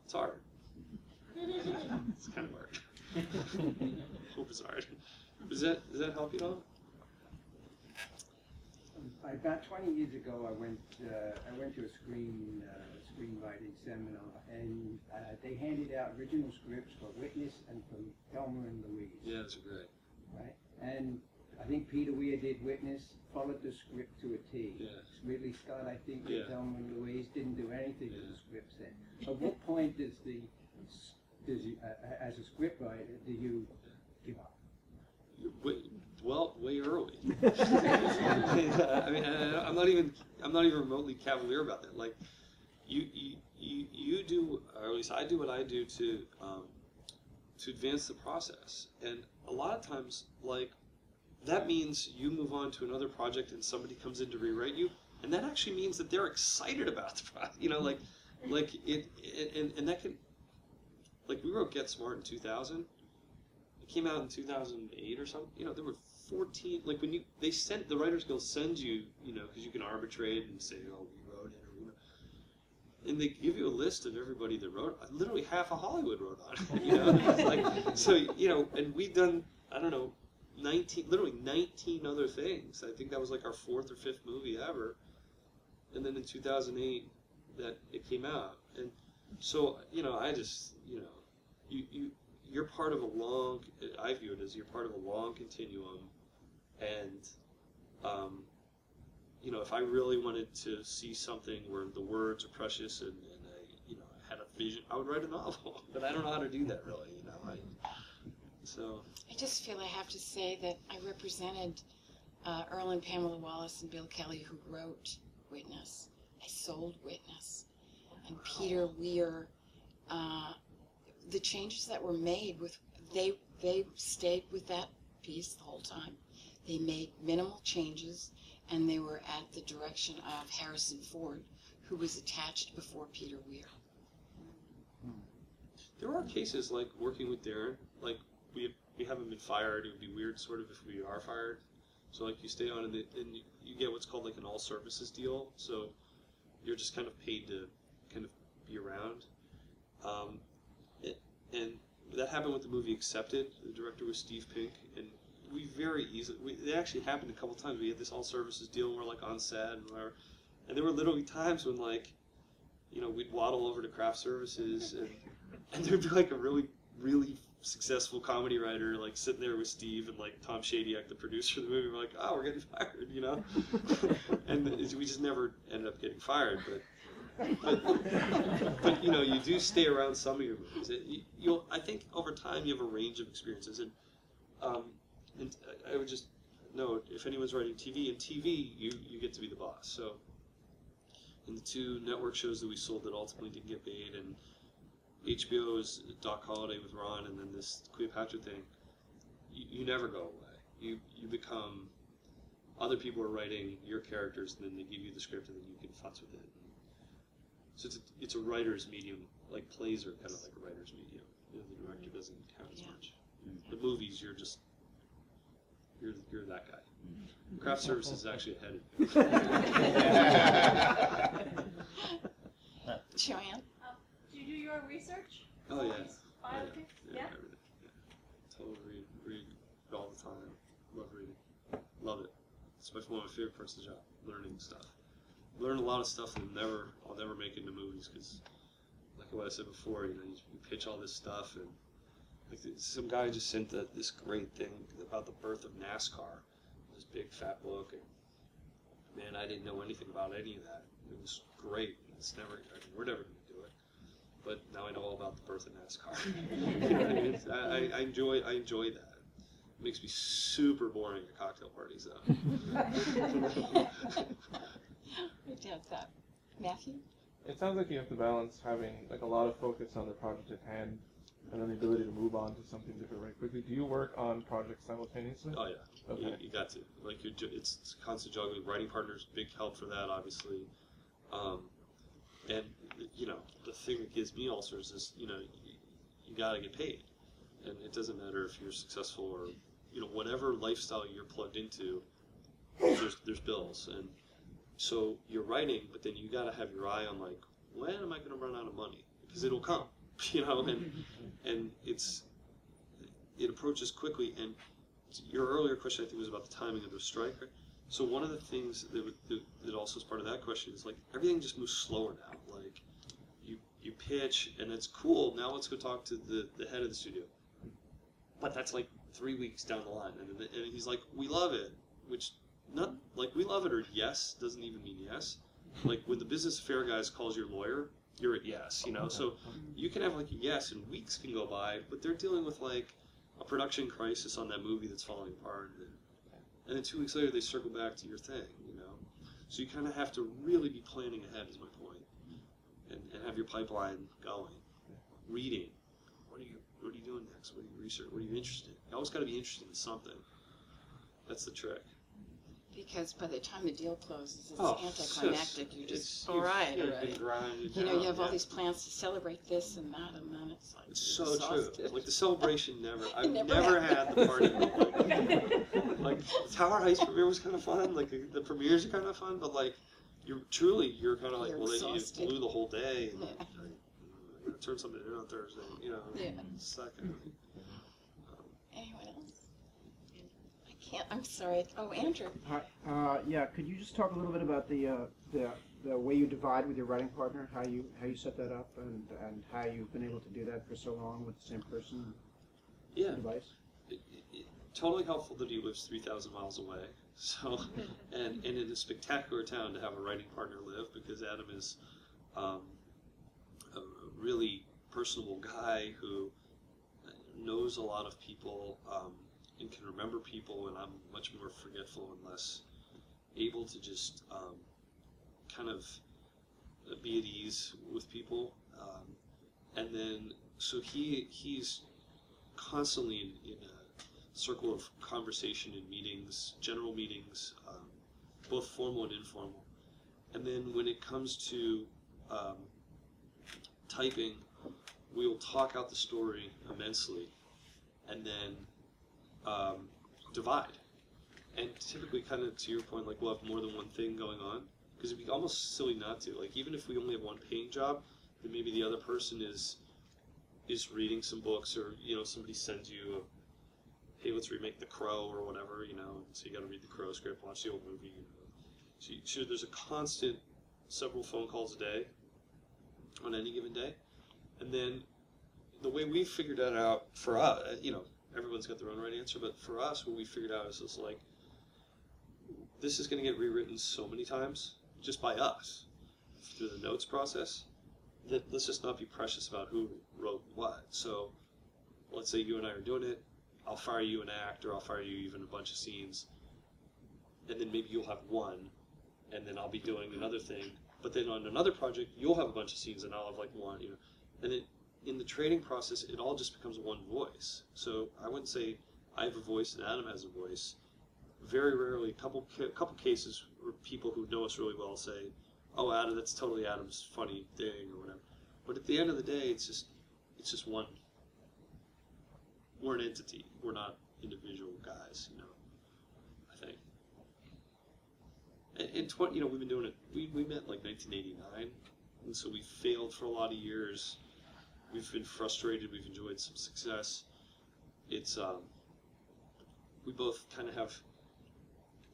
it's hard. It's kind of hard. Hope it's hard. Does that help you at all? About 20 years ago, I went to a screenwriting seminar, and they handed out original scripts for Witness and for Thelma and Louise. Yeah, those are great. Right, and I think Peter Weir did Witness, followed the script to a T. Yeah. Ridley Scott, I think, Yeah. did Thelma and Louise, didn't do anything to the script set. At what point does as a scriptwriter, do you give up? Way early. I mean, I'm not even remotely cavalier about that. Like, you do, or at least I do what I do to advance the process, and a lot of times, like, that means you move on to another project and somebody comes in to rewrite you, and that actually means that they're excited about the project. And that can, like, we wrote Get Smart in 2000. It came out in 2008 or something. There were 14. Like when the Writers Guild sends you, because you can arbitrate and say, oh, we wrote it, or and they give you a list of everybody that wrote. Literally half of Hollywood wrote on it. So and we've done, I don't know, 19 other things. I think that was like our 4th or 5th movie ever. And then in 2008, that it came out. And so, I just, you're part of a long, I view it as you're part of a long continuum. And, if I really wanted to see something where the words are precious and I had a vision, I would write a novel. But I don't know how to do that really, I just feel I have to say that I represented Earl and Pamela Wallace and Bill Kelly, who wrote Witness. I sold Witness. And Peter Weir, the changes that were made they stayed with that piece the whole time. They made minimal changes, and they were at the direction of Harrison Ford, who was attached before Peter Weir. There are cases like working with Darren, like we haven't been fired. It would be weird sort of if we are fired. So like you stay on and you get what's called like an all services deal. So you're just kind of paid to kind of be around. And that happened with the movie Accepted. The director was Steve Pink, and we very easily, it actually happened a couple times. We had this all services deal and we're like on set and whatever. And there were literally times when like, we'd waddle over to craft services and there'd be like a really, really successful comedy writer like sitting there with Steve and like Tom Shadyac, the producer of the movie. We're like, oh, we're getting fired, and we just never ended up getting fired. But you do stay around some of your movies. I think over time you have a range of experiences, and I would just note, if anyone's writing TV, in TV you get to be the boss. So in the 2 network shows that we sold that ultimately didn't get made, and HBO is Doc Holliday with Ron, and then this Cleopatra thing. you never go away. You become, other people are writing your characters, and then they give you the script, and then you can futz with it. So it's a writer's medium. Like plays are kind of like a writer's medium. You know, the director doesn't count as much. The movies, you're that guy. Craft services is actually ahead of you. Joanne? Do you do your own research? Oh yeah. Biopics? Yeah? Everything. Yeah. Totally read all the time. Love reading. Love it. It's one of my favorite parts of the job. Learning stuff. Learn a lot of stuff that I'll never make into movies, because, like what I said before, you pitch all this stuff, and like some guy just sent this great thing about the birth of NASCAR, this big fat book, and man, I didn't know anything about any of that. It was great. We're never going to do it, but now I know all about the birth of NASCAR. You know what I mean? I enjoy that. It makes me super boring at cocktail parties, though. I doubt that. Matthew? It sounds like you have to balance having like a lot of focus on the project at hand, and then the ability to move on to something different very quickly. Do you work on projects simultaneously? Oh yeah, Okay. you got to. Like it's constant juggling. Writing partners, big help for that, obviously. And you know, the thing that gives me ulcers is, you know, you gotta get paid, and it doesn't matter if you're successful or, you know, whatever lifestyle you're plugged into. There's bills, and so you're writing, but then you gotta have your eye on like, when am I gonna run out of money? Because it'll come, you know, and it approaches quickly. And your earlier question, I think, was about the timing of the strike. Right? So one of the things that also is part of that question is like everything just moves slower now. Like you pitch, and it's cool. Now let's go talk to the head of the studio. But that's like 3 weeks down the line, and he's like, we love it, which not like we love it or yes doesn't even mean yes. Like when the business affair guys calls your lawyer, you're at yes, you know. So you can have like a yes, and weeks can go by, but they're dealing with like a production crisis on that movie that's falling apart, and then 2 weeks later they circle back to your thing, you know. So you kind of have to really be planning ahead, is my point, and have your pipeline going. Reading, what are you doing next? What are you research? What are you interested in? You always got to be interested in something. That's the trick. Because by the time the deal closes, it's Oh, anticlimactic. You're just, it's- all right, you've all been right. grinding You know, down, you have all yeah. these plans to celebrate this and that, and then it's like, It's you're so true. exhausted. Like the celebration never. I've never never happened. had the party. Like the Tower Heist premiere was kind of fun. Like the premieres are kind of fun, but like you're kind of like, You're well, then you exhausted. blew the whole day. And, Yeah. I'm gonna turn something in on Thursday. You know. Yeah. It's that kind of thing. Anyone else? I can't, I'm sorry. Oh, Andrew. Hi. Yeah. Could you just talk a little bit about the way you divide with your writing partner, how you set that up, and how you've been able to do that for so long with the same person? Yeah. Device. Totally helpful that he lives 3,000 miles away. So, and in a spectacular town to have a writing partner live, because Adam is a really personable guy who knows a lot of people and can remember people, and I'm much more forgetful and less able to just kind of be at ease with people. And then, so he's constantly in a circle of conversation in meetings, general meetings, both formal and informal. And then when it comes to typing, we'll talk out the story immensely, and then divide. And typically, kind of to your point, like we'll have more than one thing going on, because it'd be almost silly not to. Like even if we only have one paying job, then maybe the other person is reading some books, or you know somebody sends you hey, let's remake The Crow or whatever, you know, so you got to read the Crow script, watch the old movie, you know. So there's a constant several phone calls a day on any given day. And then the way we figured that out for us, you know, everyone's got their own right answer, but for us, what we figured out is just like, this is going to get rewritten so many times just by us through the notes process that let's just not be precious about who wrote what. So let's say you and I are doing it, I'll fire you an act, or I'll fire you even a bunch of scenes, and then maybe you'll have one, and then I'll be doing another thing. But then on another project, you'll have a bunch of scenes, and I'll have like one, you know. And then in the trading process, it all just becomes one voice. So I wouldn't say I have a voice and Adam has a voice. Very rarely, couple cases where people who know us really well say, "Oh, Adam, that's totally Adam's funny thing," or whatever. But at the end of the day, it's just one. We're an entity. We're not individual guys, you know. I think. And we've been doing it. We met like 1989, and so we failed for a lot of years. We've been frustrated. We've enjoyed some success. It's we both kind of have.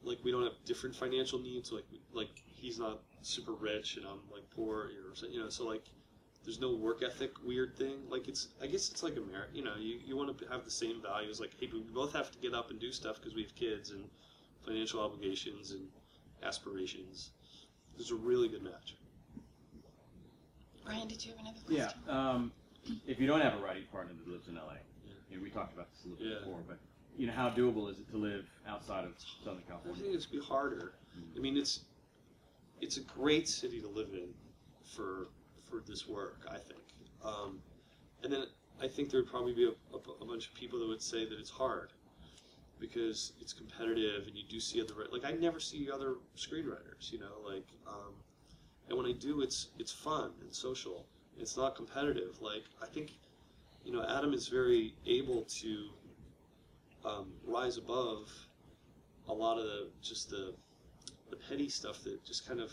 Like, we don't have different financial needs. Like he's not super rich and I'm like poor, you know. So like, there's no work ethic weird thing. Like I guess it's like America. You know, you want to have the same values. Like, hey, we both have to get up and do stuff because we have kids and financial obligations and aspirations. It's a really good match. Brian, did you have another question? Yeah. If you don't have a writing partner that lives in LA, we talked about this a little bit before, but. You know, how doable is it to live outside of Southern I California? think it's be harder. I mean, it's a great city to live in for this work, I think. And then I think there would probably be a bunch of people that would say that it's hard because it's competitive and you do see other, like, I never see other screenwriters, you know, like, and when I do, it's fun and social. It's not competitive. Like, I think, you know, Adam is very able to rise above a lot of the petty stuff that just kind of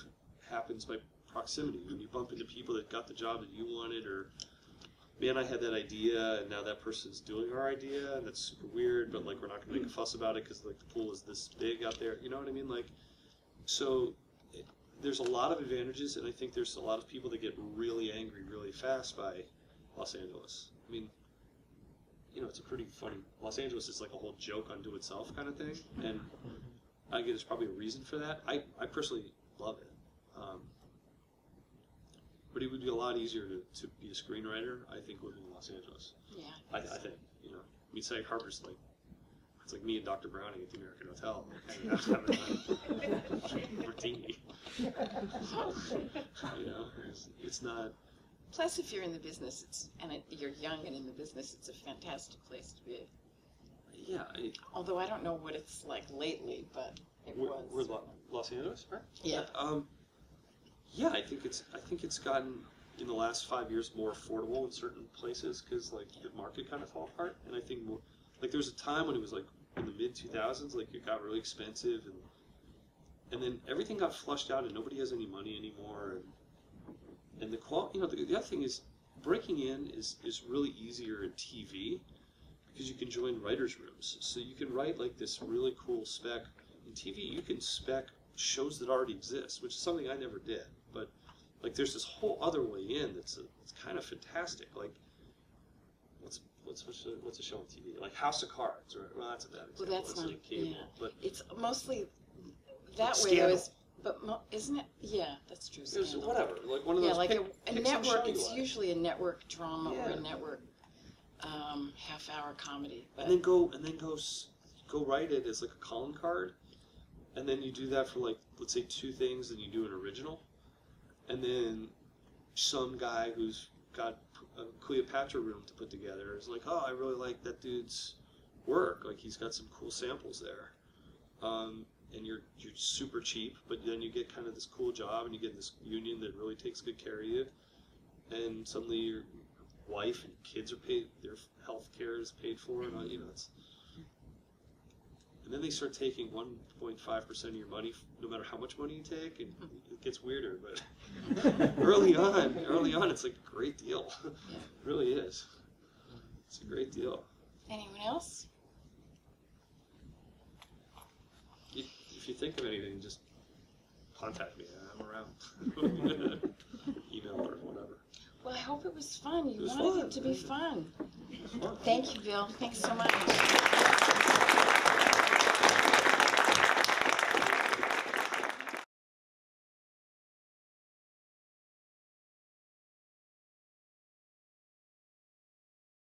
happens by proximity. When you bump into people that got the job that you wanted, or man, I had that idea and now that person's doing our idea and that's super weird, but like we're not gonna make a fuss about it because like the pool is this big out there. You know what I mean? Like, so there's a lot of advantages, and I think there's a lot of people that get really angry really fast by Los Angeles. I mean, you know, it's a pretty funny. Los Angeles is like a whole joke unto itself kind of thing, and I think there's probably a reason for that. I personally love it, but it would be a lot easier to be a screenwriter, I think, living in Los Angeles. Yeah. I think, you know. I mean, Sag Harbor's like, it's like me and Dr. Browning at the American Hotel, like, having a martini. You know, it's not. Plus, if you're in the business, you're young and in the business, it's a fantastic place to be. Yeah. Although I don't know what it's like lately, but it was. We're Los Angeles, right? Yeah. Yeah, I think it's gotten in the last 5 years more affordable in certain places because like the market kind of fell apart, and I think more, like there was a time when it was like in the mid 2000s, like it got really expensive, and then everything got flushed out, and nobody has any money anymore, and the quality. You know, the other thing is breaking in is really easier in TV because you can join writers' rooms, so you can write like this really cool spec. In TV, you can spec shows that already exist, which is something I never did. But like, there's this whole other way in it's kind of fantastic. Like, what's a show on TV? Like House of Cards, right? Well, that's a bad example. Well, that's it's not. like cable, Yeah. but It's mostly that way. Scandal. Though, isn't it? Yeah, that's true. There's Scandal. whatever, like one of those. Yeah, like a pick some network. show you It's like. usually a network drama or Yeah. a network half-hour comedy. But And then go write it as like a calling card, and then you do that for like, let's say 2 things, and you do an original, and then some guy who's got a Cleopatra room to put together is like, oh, I really like that dude's work, like he's got some cool samples there, and you're super cheap, but then you get kind of this cool job, and you get this union that really takes good care of you, and suddenly your wife and kids are paid, their health care is paid for, and you know, it's. And then they start taking 1.5% of your money, no matter how much money you take, and it gets weirder. But early on, it's like a great deal. It really is. It's a great deal. anyone else? If you think of anything, just contact me. I'm around. Email or whatever. Well, I hope it was fun. You It was wanted fun. it to be fun. It was fun. Thank you, Bill. Thanks so much.